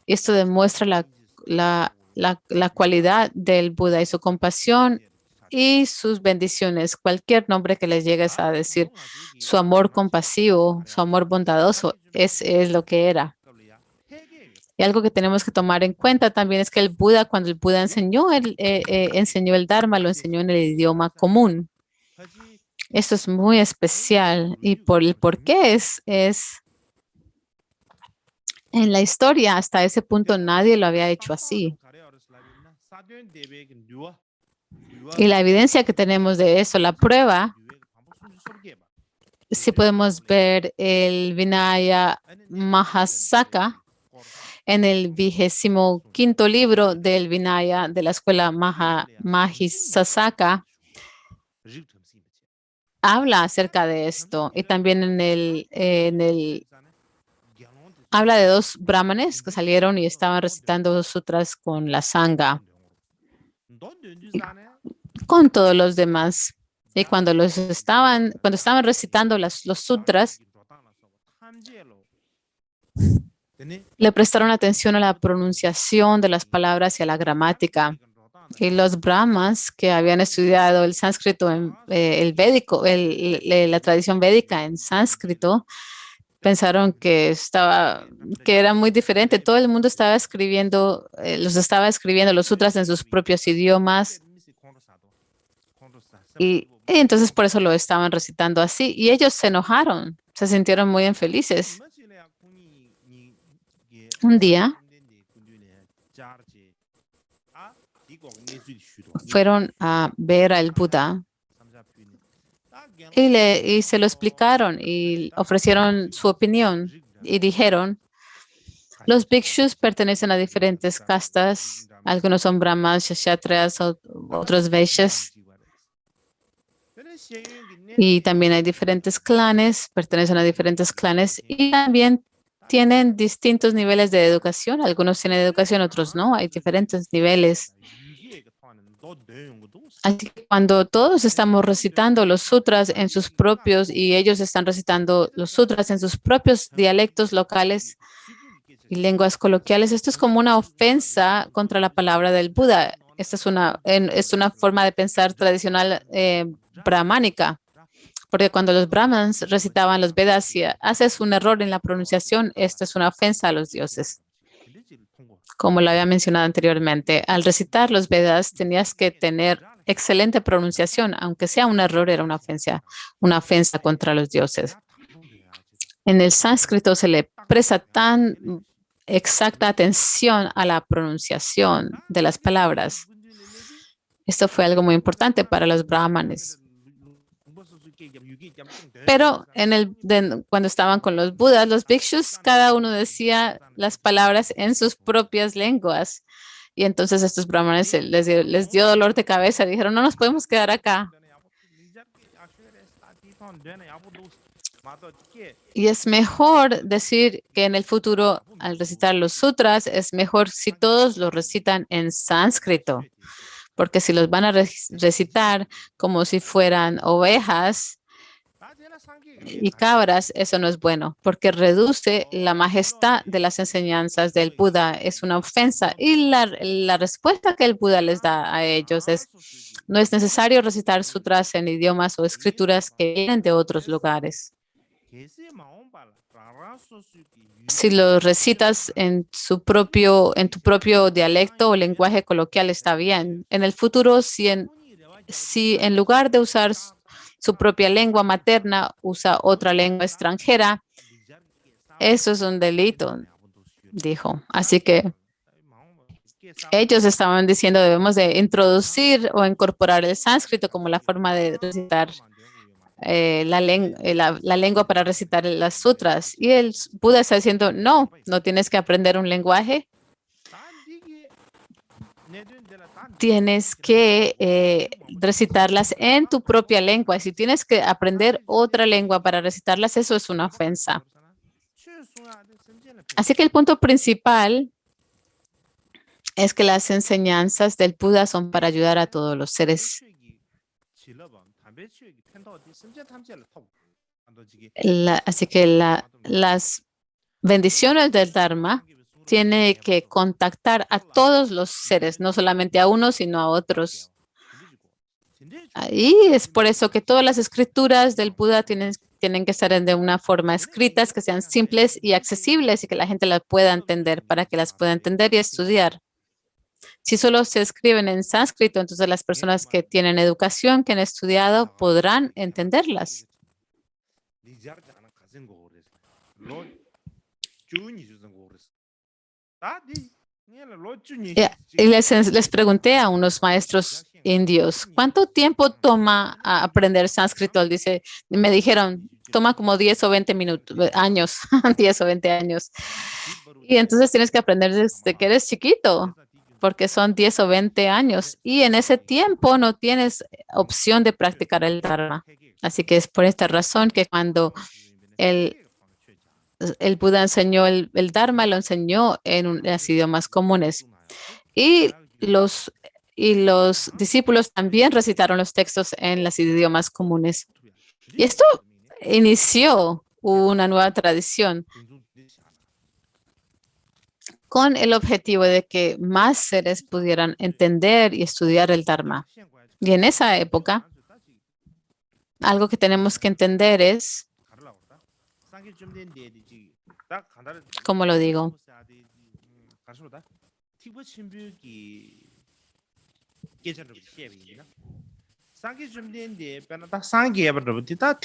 Esto demuestra la cualidad del Buda y su compasión y sus bendiciones. Cualquier nombre que les llegues a decir, su amor compasivo, su amor bondadoso, es lo que era. Y algo que tenemos que tomar en cuenta también es que el Buda, cuando el Buda enseñó, enseñó el Dharma, lo enseñó en el idioma común. Esto es muy especial y por el por qué es en la historia hasta ese punto nadie lo había hecho así. Y la evidencia que tenemos de eso, la prueba, si podemos ver el Vinaya Mahasaka en el 25º libro del Vinaya de la escuela Mahisasaka, habla acerca de esto. Y también habla de dos brahmanes que salieron y estaban recitando sutras con la sangha, con todos los demás. Y cuando estaban recitando los sutras, le prestaron atención a la pronunciación de las palabras y a la gramática. Y los brahmas que habían estudiado el sánscrito, el védico, la tradición védica en sánscrito, pensaron que era muy diferente. Todo el mundo estaba escribiendo, los sutras en sus propios idiomas. Y entonces por eso lo estaban recitando así. Y ellos se enojaron, se sintieron muy infelices. Un día fueron a ver al Buda y se lo explicaron y ofrecieron su opinión y dijeron, los bhikshus pertenecen a diferentes castas, algunos son brahmanas, kshatriyas, otros vaishyas, y también hay diferentes clanes, pertenecen a diferentes clanes y también tienen distintos niveles de educación. Algunos tienen educación, otros no. Hay diferentes niveles. Así que cuando todos estamos recitando los sutras en sus propios y ellos están recitando los sutras en sus propios dialectos locales y lenguas coloquiales, esto es como una ofensa contra la palabra del Buda. Esta es una forma de pensar tradicional brahmánica. Porque cuando los brahmanes recitaban los Vedas, si haces un error en la pronunciación, esto es una ofensa a los dioses. Como lo había mencionado anteriormente, al recitar los Vedas tenías que tener excelente pronunciación, aunque sea un error, era una ofensa contra los dioses. En el sánscrito se le presta tan exacta atención a la pronunciación de las palabras. Esto fue algo muy importante para los brahmanes. Pero cuando estaban con los budas, los bhikshus, cada uno decía las palabras en sus propias lenguas. Y entonces a estos brahmanes les dio dolor de cabeza. Dijeron, no nos podemos quedar acá. Y es mejor decir que en el futuro, al recitar los sutras, es mejor si todos lo recitan en sánscrito. Porque si los van a recitar como si fueran ovejas y cabras, eso no es bueno, porque reduce la majestad de las enseñanzas del Buda. Es una ofensa. Y la respuesta que el Buda les da a ellos es, no es necesario recitar sutras en idiomas o escrituras que vienen de otros lugares. Si lo recitas en tu propio dialecto o lenguaje coloquial, está bien. En el futuro, si en lugar de usar su propia lengua materna, usa otra lengua extranjera, eso es un delito, dijo. Así que ellos estaban diciendo debemos de introducir o incorporar el sánscrito como la forma de recitar la lengua para recitar las sutras. Y el Buda está diciendo, no tienes que aprender un lenguaje. Tienes que recitarlas en tu propia lengua. Si tienes que aprender otra lengua para recitarlas, eso es una ofensa. Así que el punto principal es que las enseñanzas del Buda son para ayudar a todos los seres. Así que las bendiciones del Dharma tiene que contactar a todos los seres, no solamente a unos, sino a otros. Y es por eso que todas las escrituras del Buda tienen que estar de una forma escritas, que sean simples y accesibles y que la gente las pueda entender, para que las pueda entender y estudiar. Si solo se escriben en sánscrito, entonces las personas que tienen educación, que han estudiado, podrán entenderlas. Y les pregunté a unos maestros indios, ¿cuánto tiempo toma aprender sánscrito? Me dijeron, toma como 10 o 20 minutos, años, 10 o 20 años. Y entonces tienes que aprender desde que eres chiquito, porque son 10 o 20 años. Y en ese tiempo no tienes opción de practicar el Dharma. Así que es por esta razón que cuando el Buda enseñó el Dharma, lo enseñó en los idiomas comunes. Y los, y los discípulos también recitaron los textos en los idiomas comunes. Y esto inició una nueva tradición con el objetivo de que más seres pudieran entender y estudiar el Dharma. Y en esa época, algo que tenemos que entender es, ¿cómo lo digo?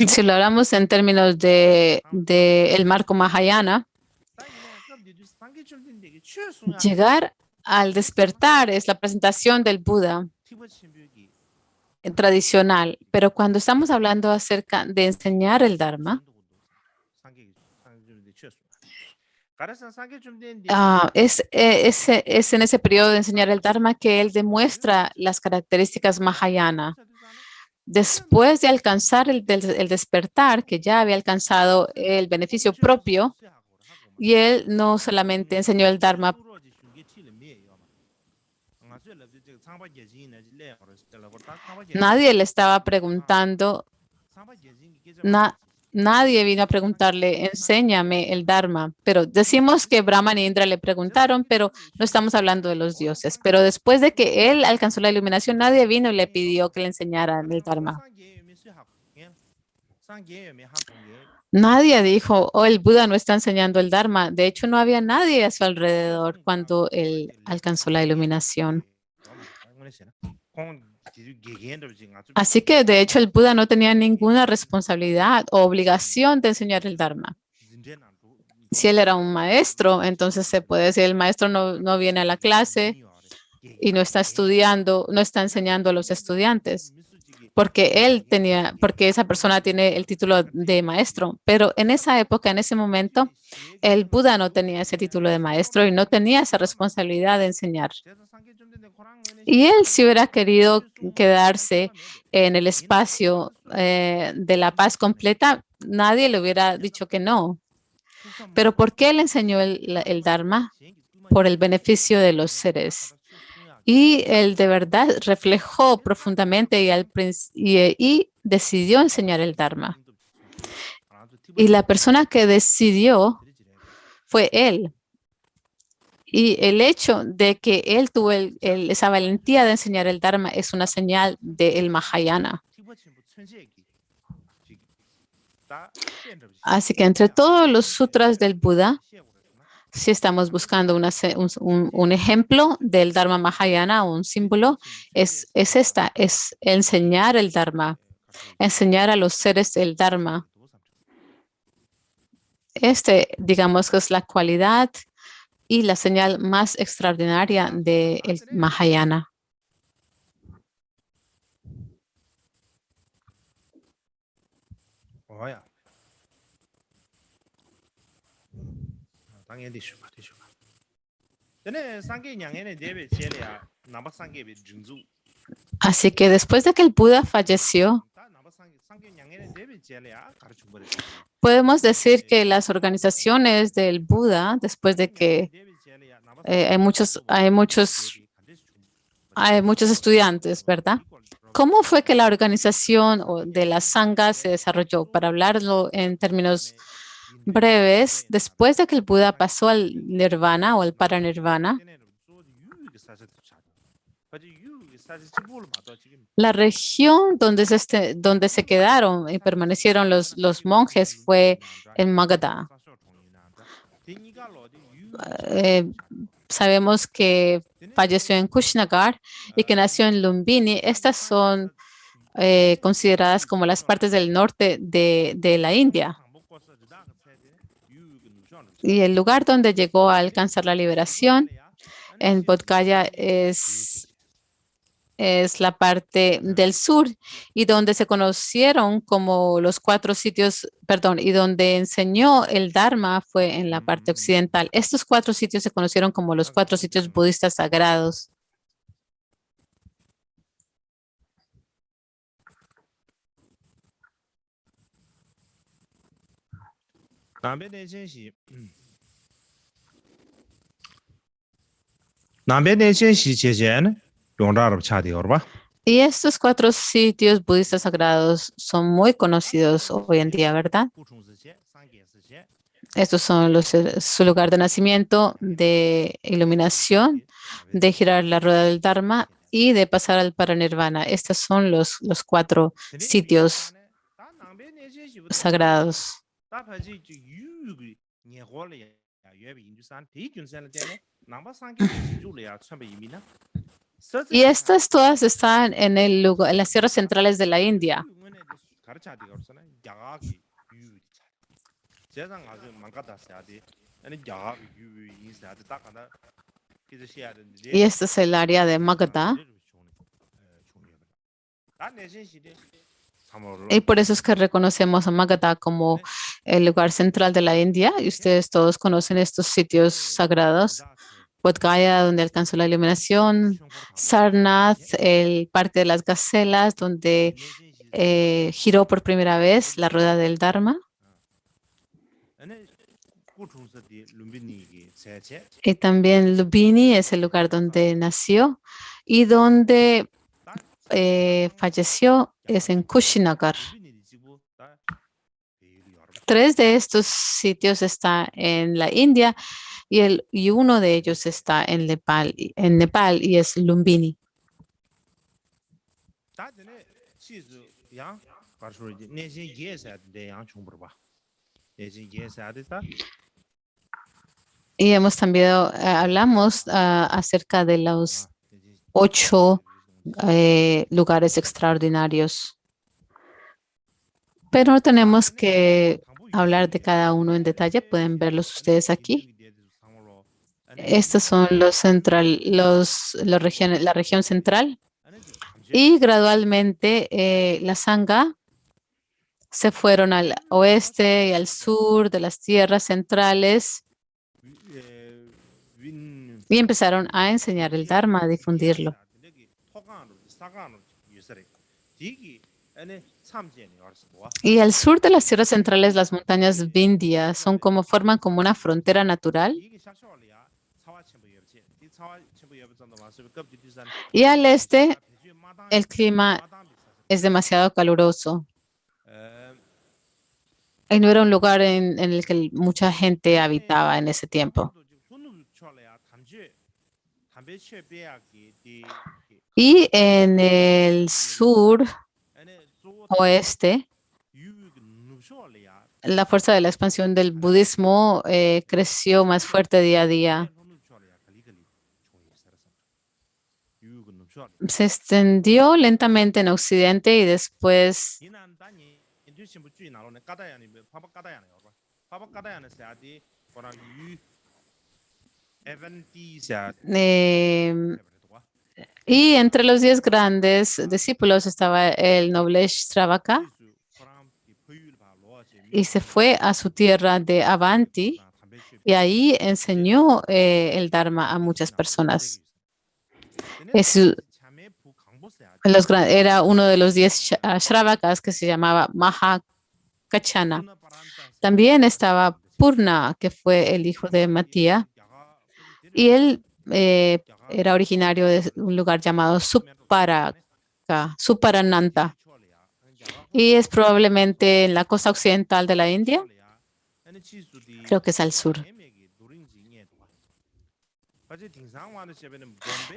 Si lo hablamos en términos de el marco Mahayana, llegar al despertar es la presentación del Buda tradicional, pero cuando estamos hablando acerca de enseñar el Dharma, es en ese periodo de enseñar el Dharma que él demuestra las características Mahayana. Después de alcanzar el despertar, que ya había alcanzado el beneficio propio, y él no solamente enseñó el Dharma, nadie le estaba preguntando, nadie vino a preguntarle, enséñame el Dharma, pero decimos que Brahman y Indra le preguntaron, pero no estamos hablando de los dioses. Pero después de que él alcanzó la iluminación, nadie vino y le pidió que le enseñaran el Dharma. Nadie dijo, oh, el Buda no está enseñando el Dharma. De hecho, no había nadie a su alrededor cuando él alcanzó la iluminación. Así que, de hecho, el Buda no tenía ninguna responsabilidad o obligación de enseñar el Dharma. Si él era un maestro, entonces se puede decir, el maestro no viene a la clase y no está estudiando, no está enseñando a los estudiantes, porque esa persona tiene el título de maestro. Pero en esa época, en ese momento, el Buda no tenía ese título de maestro y no tenía esa responsabilidad de enseñar. Y él, si hubiera querido quedarse en el espacio de la paz completa, nadie le hubiera dicho que no. Pero ¿por qué él enseñó el Dharma? Por el beneficio de los seres. Y él de verdad reflejó profundamente y decidió enseñar el Dharma. Y la persona que decidió fue él. Y el hecho de que él tuvo esa valentía de enseñar el Dharma es una señal del Mahayana. Así que entre todos los sutras del Buda, si estamos buscando un ejemplo del Dharma Mahayana o un símbolo, es enseñar el Dharma, enseñar a los seres el Dharma. Digamos que es la cualidad y la señal más extraordinaria del Mahayana. Así que después de que el Buda falleció, podemos decir que las organizaciones del Buda, después de que hay muchos estudiantes, ¿verdad? ¿Cómo fue que la organización de la Sangha se desarrolló? Para hablarlo en términos breves, después de que el Buda pasó al nirvana o al paranirvana, la región donde se quedaron y permanecieron los monjes fue en Magadha. Sabemos que falleció en Kushinagar y que nació en Lumbini. Estas son consideradas como las partes del norte de la India. Y el lugar donde llegó a alcanzar la liberación en Bodh Gaya es la parte del sur y donde se conocieron como los 4 sitios, perdón, y donde enseñó el Dharma fue en la parte occidental. Estos 4 sitios se conocieron como los 4 sitios budistas sagrados. Y estos 4 sitios budistas sagrados son muy conocidos hoy en día, ¿verdad? Estos son su lugar de nacimiento, de iluminación, de girar la rueda del Dharma y de pasar al paranirvana. Estos son los 4 sitios sagrados. Y estas todas están en el lugar, en las tierras centrales de la India. Y este es el área de Magadha. Y por eso es que reconocemos a Magadha como el lugar central de la India. Y ustedes todos conocen estos sitios sagrados. Bodh Gaya, donde alcanzó la iluminación. Sarnath, el Parque de las Gacelas, donde giró por primera vez la rueda del Dharma. Y también Lumbini es el lugar donde nació y donde falleció es en Kushinagar. 3 de estos sitios están en la India y uno de ellos está en Nepal y es Lumbini. Y hemos también hablamos acerca de los 8 lugares extraordinarios. Pero no tenemos que hablar de cada uno en detalle. Pueden verlos ustedes aquí. Estos son la región central. Y gradualmente la Sangha se fueron al oeste y al sur de las tierras centrales y empezaron a enseñar el Dharma, a difundirlo. Y al sur de las tierras centrales, las montañas Vindhya forman como una frontera natural. Y al este, el clima es demasiado caluroso. Y no era un lugar en el que mucha gente habitaba en ese tiempo. Y en el sur oeste, la fuerza de la expansión del budismo creció más fuerte día a día. Se extendió lentamente en Occidente y después y entre los 10 grandes discípulos estaba el noble Shravaka y se fue a su tierra de Avanti y ahí enseñó el Dharma a muchas personas. Era uno de los 10 Shravakas que se llamaba Mahakachana. También estaba Purna, que fue el hijo de Matía, y él era originario de un lugar llamado Suparananta, y es probablemente en la costa occidental de la India, creo que es al sur.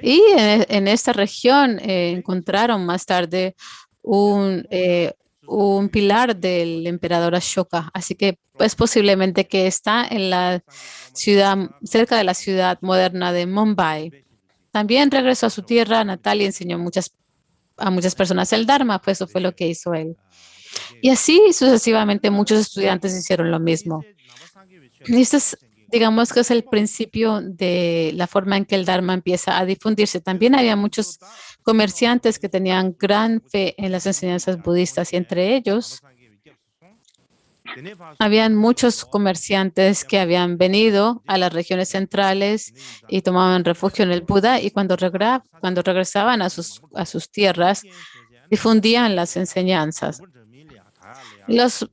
Y en esta región encontraron más tarde un pilar del emperador Ashoka, así que es posiblemente que está en la ciudad, cerca de la ciudad moderna de Mumbai. También regresó a su tierra natal y enseñó a muchas personas el Dharma, pues eso fue lo que hizo él. Y así sucesivamente muchos estudiantes hicieron lo mismo. Y estas digamos que es el principio de la forma en que el Dharma empieza a difundirse. También había muchos comerciantes que tenían gran fe en las enseñanzas budistas y entre ellos habían muchos comerciantes que habían venido a las regiones centrales y tomaban refugio en el Buda y cuando regresaban a sus tierras difundían las enseñanzas. Los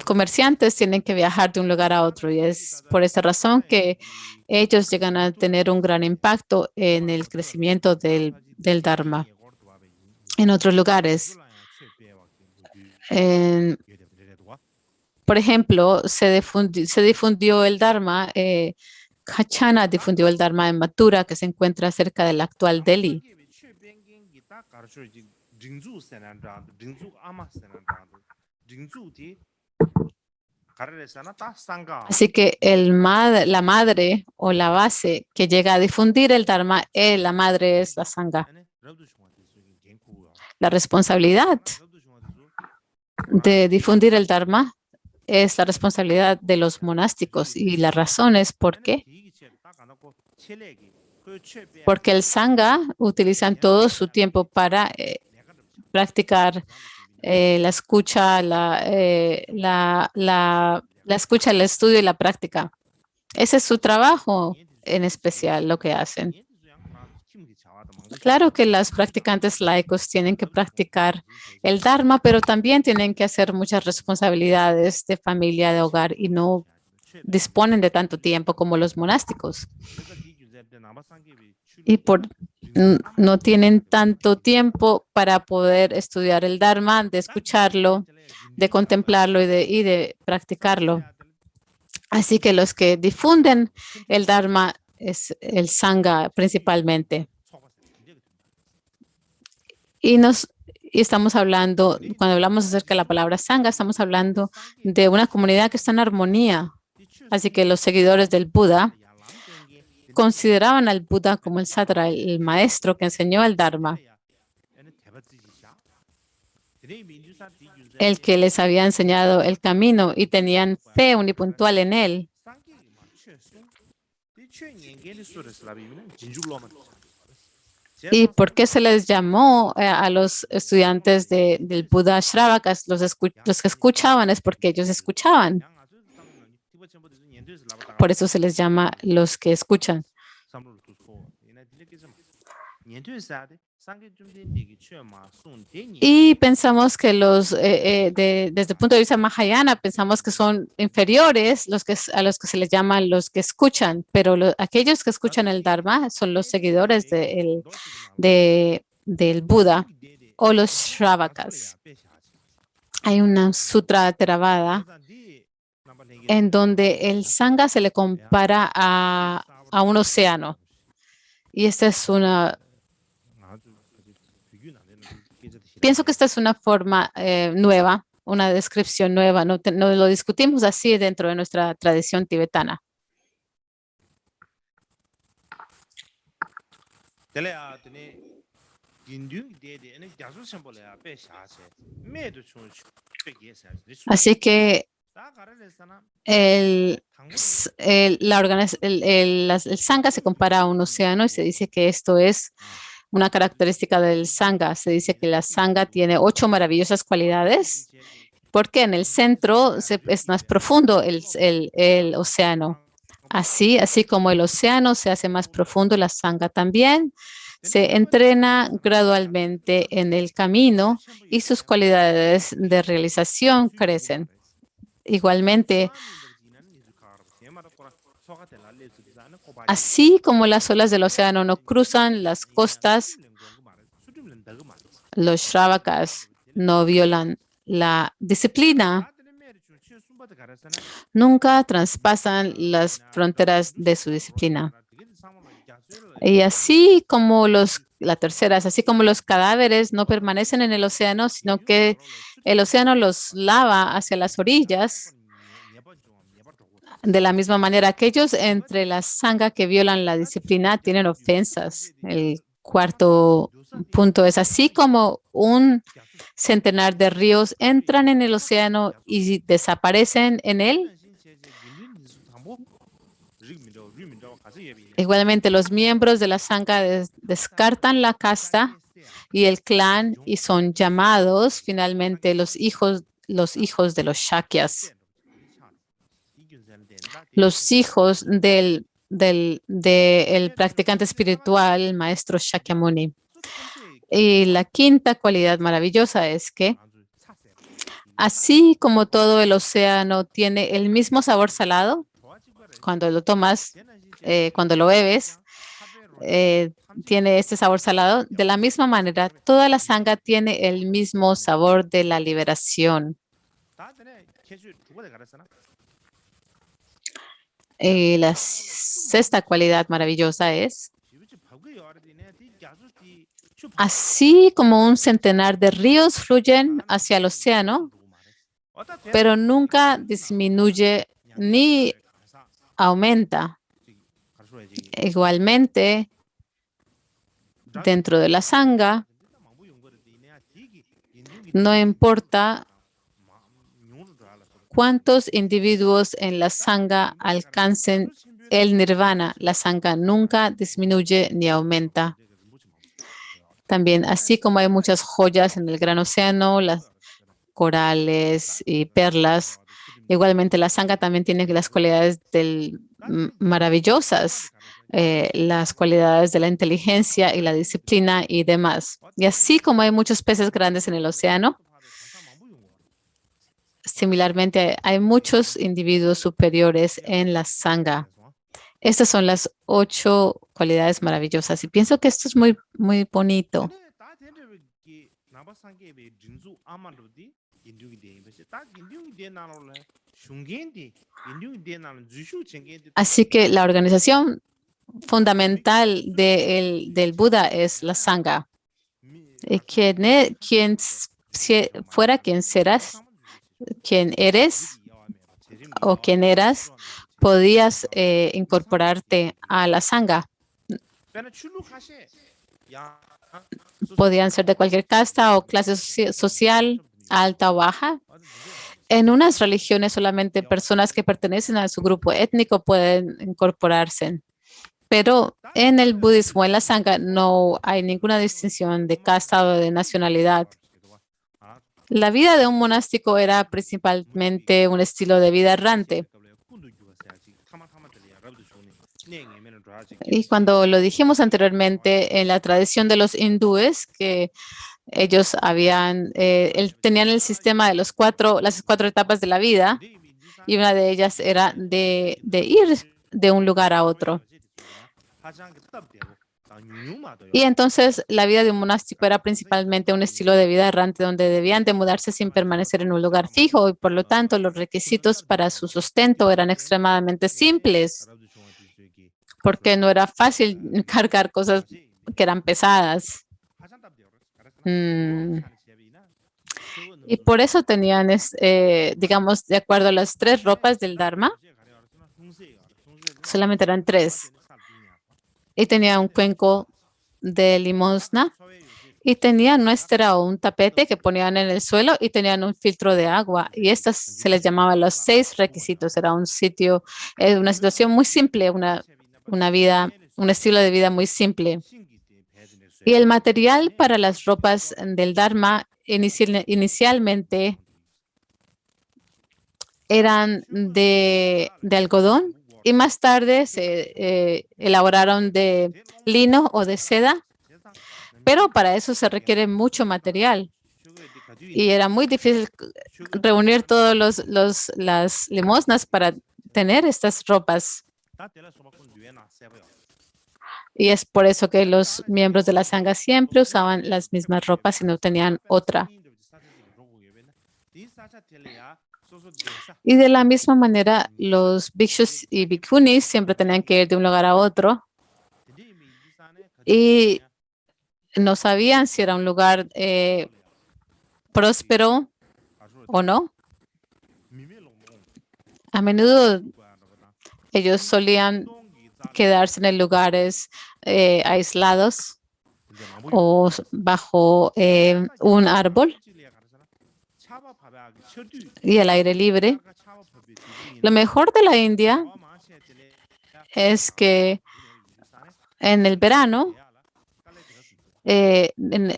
comerciantes tienen que viajar de un lugar a otro y es por esta razón que ellos llegan a tener un gran impacto en el crecimiento del Dharma en otros lugares. Por ejemplo, se difundió el Dharma, Kachana difundió el Dharma en Mathura, que se encuentra cerca del actual Delhi. Así que la madre o la base que llega a difundir el Dharma, la madre es la Sangha. La responsabilidad de difundir el Dharma es la responsabilidad de los monásticos y la razón es ¿por qué? Porque el Sangha utilizan todo su tiempo para practicar la escucha, la escucha, el estudio y la práctica. Ese es su trabajo en especial, lo que hacen. Claro que los practicantes laicos tienen que practicar el Dharma, pero también tienen que hacer muchas responsabilidades de familia, de hogar y no disponen de tanto tiempo como los monásticos. Y no tienen tanto tiempo para poder estudiar el Dharma, de escucharlo, de contemplarlo y de practicarlo. Así que los que difunden el Dharma es el Sangha principalmente. Y estamos hablando, cuando hablamos acerca de la palabra Sangha, estamos hablando de una comunidad que está en armonía. Así que los seguidores del Buda consideraban al Buda como el Satra, el maestro que enseñó el Dharma, el que les había enseñado el camino y tenían fe unipuntual en él. ¿Y por qué se les llamó a los estudiantes del Buda Shravakas? Los que escuchaban es porque ellos escuchaban. Por eso se les llama los que escuchan. Y pensamos que desde el punto de vista mahayana, pensamos que son inferiores a los que se les llaman los que escuchan, pero aquellos que escuchan el Dharma son los seguidores del Buda o los Shravakas. Hay una sutra Theravada en donde el Sangha se le compara a un océano. Y esta es pienso que esta es una forma nueva, una descripción nueva. No lo discutimos así dentro de nuestra tradición tibetana. Así que el Sangha se compara a un océano y se dice que esto es una característica del Sangha. Se dice que la Sangha tiene 8 maravillosas cualidades porque en el centro es más profundo el océano. Así como el océano se hace más profundo, la Sangha también se entrena gradualmente en el camino y sus cualidades de realización crecen. Igualmente, así como las olas del océano no cruzan las costas, los Shravakas no violan la disciplina, nunca traspasan las fronteras de su disciplina. Y así como así como los cadáveres no permanecen en el océano, sino que el océano los lava hacia las orillas. De la misma manera, aquellos entre la Sangha que violan la disciplina tienen ofensas. El cuarto punto es así como un centenar de ríos entran en el océano y desaparecen en él. Igualmente, los miembros de la Sangha descartan la casta y el clan y son llamados finalmente los hijos de los Shakyas, los hijos del practicante espiritual, el maestro Shakyamuni. Y la quinta cualidad maravillosa es que, así como todo el océano tiene el mismo sabor salado, cuando lo tomas, cuando lo bebes, tiene este sabor salado. De la misma manera, toda la sangha tiene el mismo sabor de la liberación. Y la sexta cualidad maravillosa es, así como un centenar de ríos fluyen hacia el océano, pero nunca disminuye ni aumenta. Igualmente, dentro de la sangha, no importa cuántos individuos en la sangha alcancen el nirvana, la sangha nunca disminuye ni aumenta. También, así como hay muchas joyas en el gran océano, las corales y perlas, igualmente la sangha también tiene las cualidades maravillosas, las cualidades de la inteligencia y la disciplina y demás. Y así como hay muchos peces grandes en el océano, similarmente hay muchos individuos superiores en la sangha. Estas son las 8 cualidades maravillosas y pienso que esto es muy, muy bonito. Así que la organización fundamental del Buda es la sangha. Fuera quien serás, quien eres o quien eras, podías incorporarte a la sangha. Podían ser de cualquier casta o clase social, alta o baja. En unas religiones solamente personas que pertenecen a su grupo étnico pueden incorporarse. Pero en el budismo, en la sangha, no hay ninguna distinción de casta o de nacionalidad. La vida de un monástico era principalmente un estilo de vida errante. Y cuando lo dijimos anteriormente, en la tradición de los hindúes, que ellos tenían el sistema de las 4 etapas de la vida, y una de ellas era de ir de un lugar a otro. Y entonces la vida de un monástico era principalmente un estilo de vida errante donde debían de mudarse sin permanecer en un lugar fijo y por lo tanto los requisitos para su sustento eran extremadamente simples porque no era fácil cargar cosas que eran pesadas. Y por eso tenían, digamos, de acuerdo a las 3 ropas del Dharma, solamente eran 3. Y tenía un cuenco de limosna y tenían nuestra o un tapete que ponían en el suelo y tenían un filtro de agua. Y estas se les llamaba los 6 requisitos. Era un sitio, una situación muy simple, una vida, un estilo de vida muy simple. Y el material para las ropas del Dharma inicialmente eran de algodón y más tarde se elaboraron de lino o de seda, pero para eso se requiere mucho material y era muy difícil reunir todas las limosnas para tener estas ropas. Y es por eso que los miembros de la sangha siempre usaban las mismas ropas y no tenían otra. Y de la misma manera, los bhikshus y bhikkhunis siempre tenían que ir de un lugar a otro y no sabían si era un lugar próspero o no. A menudo ellos solían quedarse en lugares aislados o bajo un árbol y al aire libre. Lo mejor de la India es que en el verano, en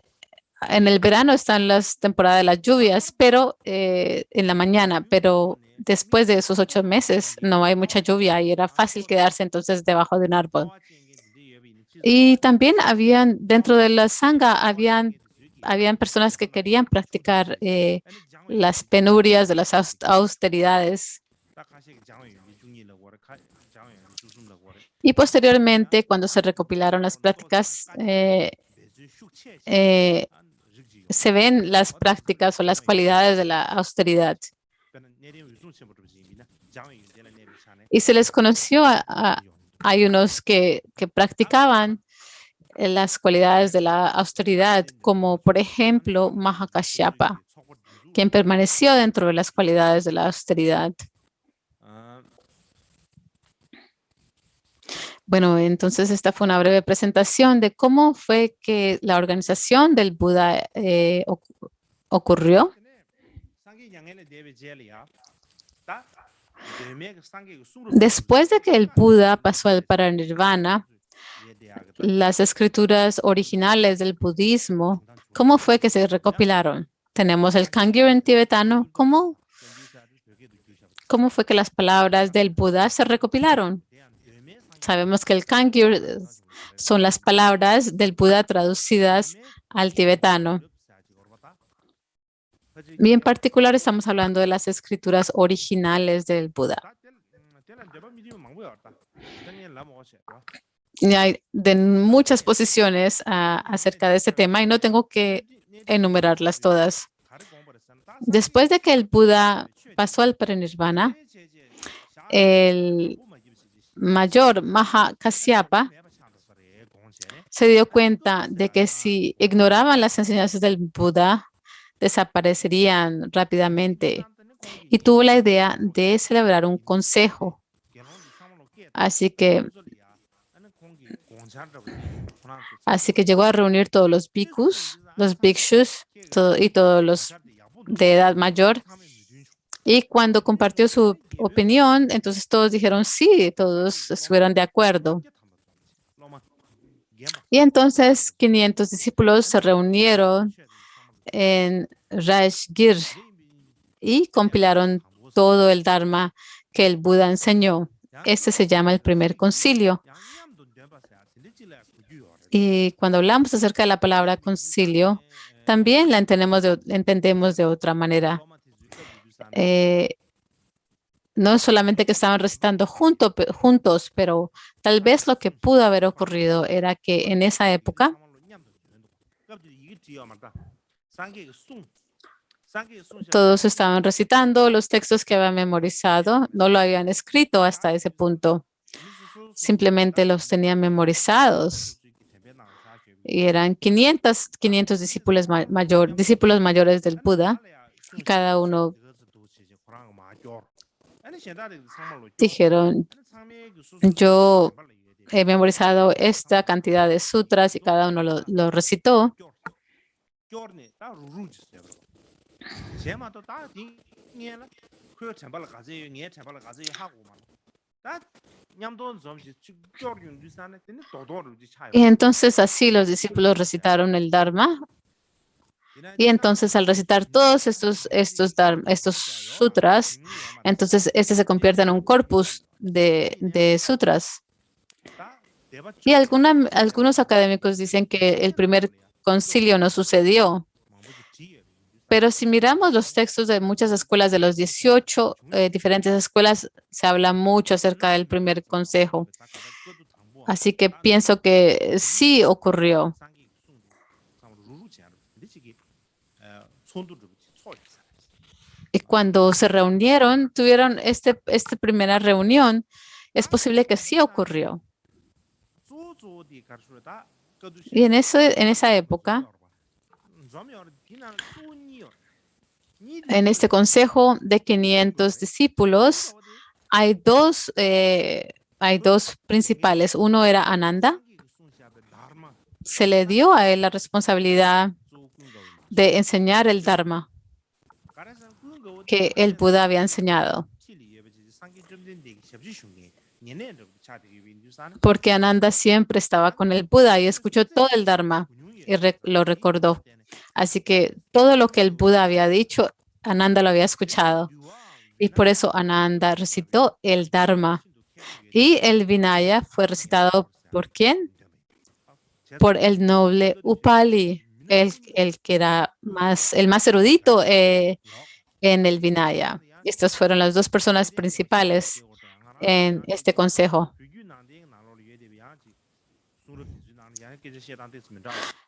el verano están las temporadas de las lluvias, pero en la mañana, pero después de esos 8 meses no hay mucha lluvia y era fácil quedarse entonces debajo de un árbol. Y también habían, dentro de la sangha, habían personas que querían practicar las penurias de las austeridades. Y posteriormente, cuando se recopilaron las prácticas, se ven las prácticas o las cualidades de la austeridad. Y se les conoció hay unos que practicaban las cualidades de la austeridad, como por ejemplo Mahakashyapa, quien permaneció dentro de las cualidades de la austeridad. Bueno, entonces esta fue una breve presentación de cómo fue que la organización del Buda ocurrió. Después de que el Buda pasó al paranirvana, las escrituras originales del budismo, ¿cómo fue que se recopilaron? Tenemos el Kangyur en tibetano. ¿Cómo fue que las palabras del Buda se recopilaron? Sabemos que el Kangyur son las palabras del Buda traducidas al tibetano. Y en particular estamos hablando de las escrituras originales del Buda. Y hay de muchas posiciones acerca de este tema y no tengo que enumerarlas todas. Después de que el Buda pasó al parinirvana, el mayor Mahakasyapa se dio cuenta de que si ignoraban las enseñanzas del Buda, desaparecerían rápidamente y tuvo la idea de celebrar un consejo. Así que llegó a reunir todos los bhikkhus, los bhikshus y todos los de edad mayor. Y cuando compartió su opinión, entonces todos dijeron sí, todos estuvieron de acuerdo. Y entonces 500 discípulos se reunieron en Rajgir y compilaron todo el Dharma que el Buda enseñó. Este se llama el primer concilio. Y cuando hablamos acerca de la palabra concilio, también la entendemos de otra manera. No es solamente que estaban recitando juntos, pero tal vez lo que pudo haber ocurrido era que en esa época todos estaban recitando los textos que habían memorizado, no lo habían escrito hasta ese punto, simplemente los tenían memorizados. Y eran 500 discípulos mayores del Buda, y cada uno dijeron, yo he memorizado esta cantidad de sutras y cada uno lo recitó. Y entonces así los discípulos recitaron el Dharma. Y entonces al recitar todos estos sutras, entonces este se convierte en un corpus de sutras. Y algunos académicos dicen que el primer concilio no sucedió. Pero si miramos los textos de muchas escuelas, de los 18 diferentes escuelas, se habla mucho acerca del primer consejo. Así que pienso que sí ocurrió. Y cuando se reunieron, tuvieron esta primera reunión, es posible que sí ocurrió. Y en esa época, en este consejo de 500 discípulos, hay dos principales. Uno era Ananda. Se le dio a él la responsabilidad de enseñar el Dharma que el Buda había enseñado. porque Ananda siempre estaba con el Buda y escuchó todo el Dharma y lo recordó. Así que todo lo que el Buda había dicho, Ananda lo había escuchado. Y por eso Ananda recitó el Dharma. Y el Vinaya fue recitado ¿por quién? Por el noble Upali, el que era el más erudito en el Vinaya. Estas fueron las dos personas principales en este consejo.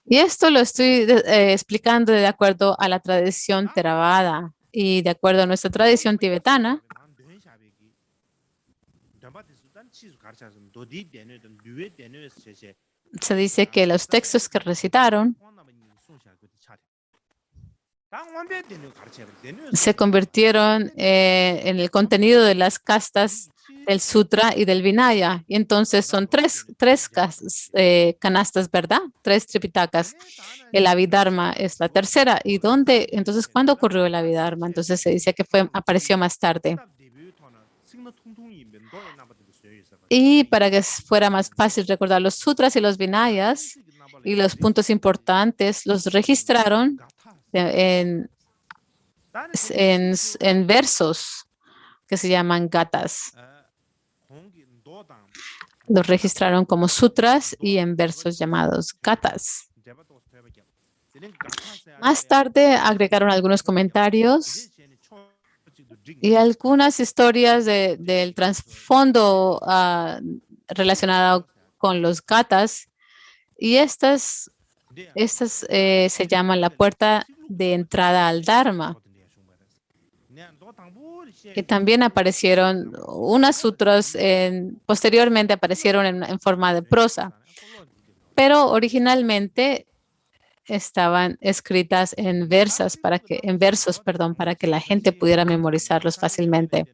Y esto lo estoy explicando de acuerdo a la tradición Theravada y de acuerdo a nuestra tradición tibetana. Se dice que los textos que recitaron se convirtieron en el contenido de las castas del Sutra y del Vinaya. Y entonces son tres canastas, ¿verdad? Tres tripitakas. El Abhidharma es la tercera. ¿Y dónde? Entonces, ¿cuándo ocurrió el Abhidharma? Entonces se dice que apareció más tarde. Y para que fuera más fácil recordar los sutras y los vinayas y los puntos importantes, los registraron en versos que se llaman gatas. Los registraron como sutras y en versos llamados gatas. Más tarde agregaron algunos comentarios y algunas historias del trasfondo relacionado con los gatas. Y estas se llaman la puerta de entrada al Dharma. Y también aparecieron unas sutras, posteriormente aparecieron en forma de prosa, pero originalmente estaban escritas en versos para que la gente pudiera memorizarlos fácilmente.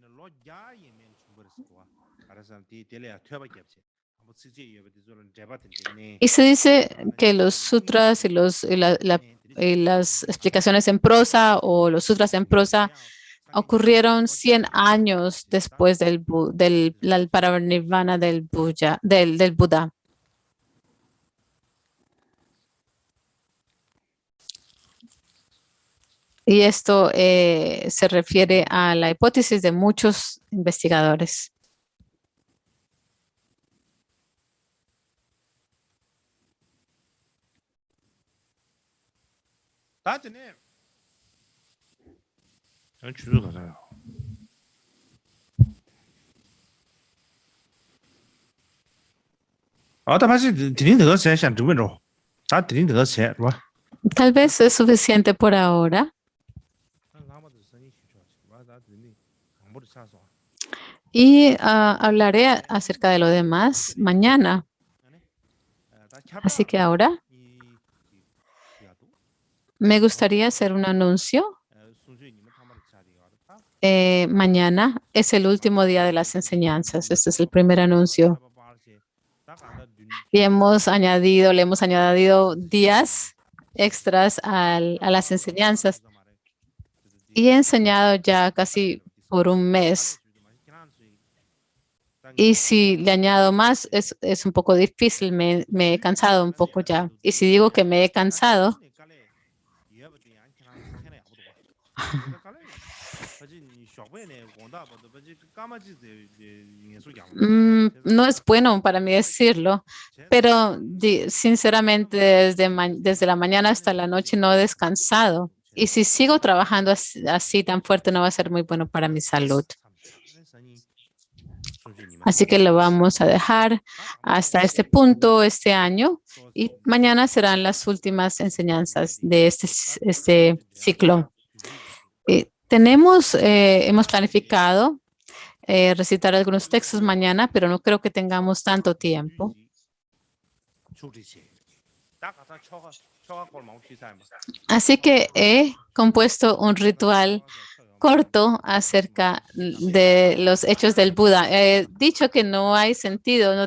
Y se dice que los sutras y las explicaciones en prosa o los sutras en prosa ocurrieron 100 años después del parinirvana del Buda. Y esto se refiere a la hipótesis de muchos investigadores. Tal vez es suficiente por ahora. Y hablaré acerca de lo demás mañana. Así que ahora me gustaría hacer un anuncio. Mañana es el último día de las enseñanzas. Este es el primer anuncio. Y le hemos añadido días extras a las enseñanzas. Y he enseñado ya casi por un mes. Y si le añado más, es un poco difícil. Me he cansado un poco ya. Y si digo que me he cansado, no es bueno para mí decirlo, pero sinceramente desde la mañana hasta la noche no he descansado. Y si sigo trabajando así tan fuerte, no va a ser muy bueno para mi salud. Así que lo vamos a dejar hasta este punto este año y mañana serán las últimas enseñanzas de este ciclo. Hemos planificado recitar algunos textos mañana, pero no creo que tengamos tanto tiempo. Así que he compuesto un ritual corto acerca de los hechos del Buda. He dicho que no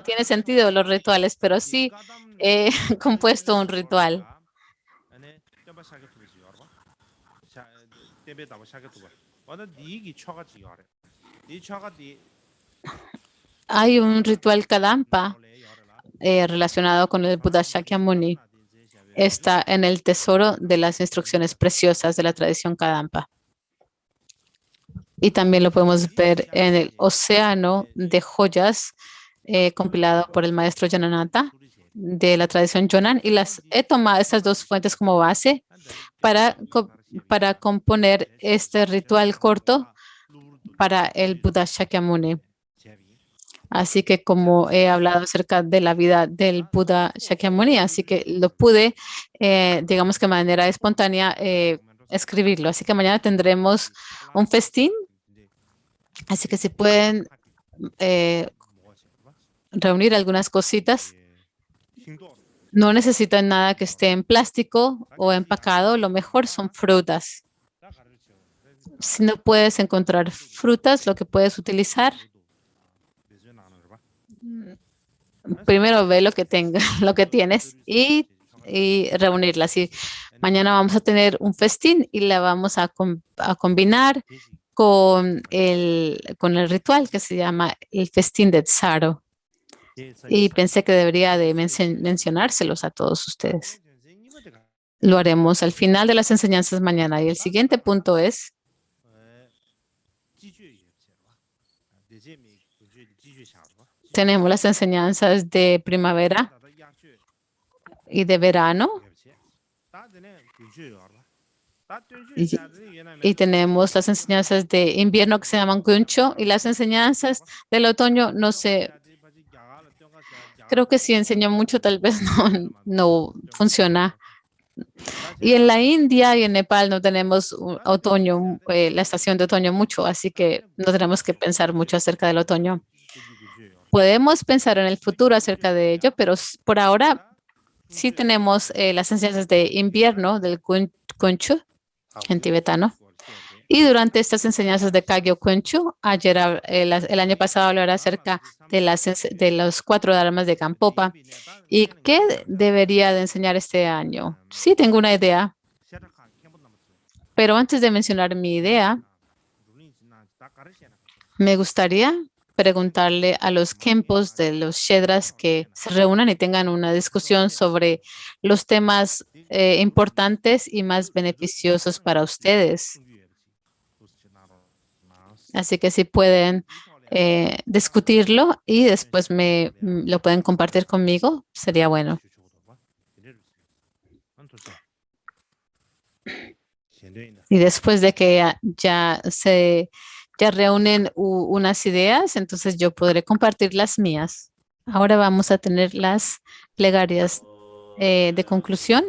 tiene sentido los rituales, pero sí he compuesto un ritual. hay un ritual Kadampa relacionado con el Buda Shakyamuni. Está en el tesoro de las instrucciones preciosas de la tradición Kadampa. Y también lo podemos ver en el océano de joyas compilado por el maestro Yananata de la tradición Yonan. Y he tomado estas dos fuentes como base para componer este ritual corto para el Buda Shakyamuni. Así que como he hablado acerca de la vida del Buda Shakyamuni, así que lo pude, digamos que de manera espontánea, escribirlo. Así que mañana tendremos un festín. Así que si pueden reunir algunas cositas, no necesitan nada que esté en plástico o empacado. Lo mejor son frutas. Si no puedes encontrar frutas, lo que puedes utilizar, primero ve lo que lo que tienes y reunirlas. Y mañana vamos a tener un festín y la vamos a combinar con el ritual que se llama el festín de Tsaro. Y pensé que debería de mencionárselos a todos ustedes. Lo haremos al final de las enseñanzas mañana. Y el siguiente punto es tenemos las enseñanzas de primavera y de verano. Y tenemos las enseñanzas de invierno que se llaman Guncho, y las enseñanzas del otoño, no sé, creo que si enseño mucho tal vez no funciona. Y en la India y en Nepal no tenemos otoño, la estación de otoño mucho, así que no tenemos que pensar mucho acerca del otoño. Podemos pensar en el futuro acerca de ello, pero por ahora sí tenemos las enseñanzas de invierno del Kunchu en tibetano. Y durante estas enseñanzas de Kagyo Kunchu, el año pasado hablaré acerca de los 4 dharmas de Gampopa. ¿Y qué debería de enseñar este año? Sí, tengo una idea. Pero antes de mencionar mi idea, me gustaría preguntarle a los kempos de los Shedras que se reúnan y tengan una discusión sobre los temas importantes y más beneficiosos para ustedes. Así que si pueden discutirlo y después lo pueden compartir conmigo, sería bueno. Y después de que ya reúnen unas ideas, entonces yo podré compartir las mías. Ahora vamos a tener las plegarias de conclusión.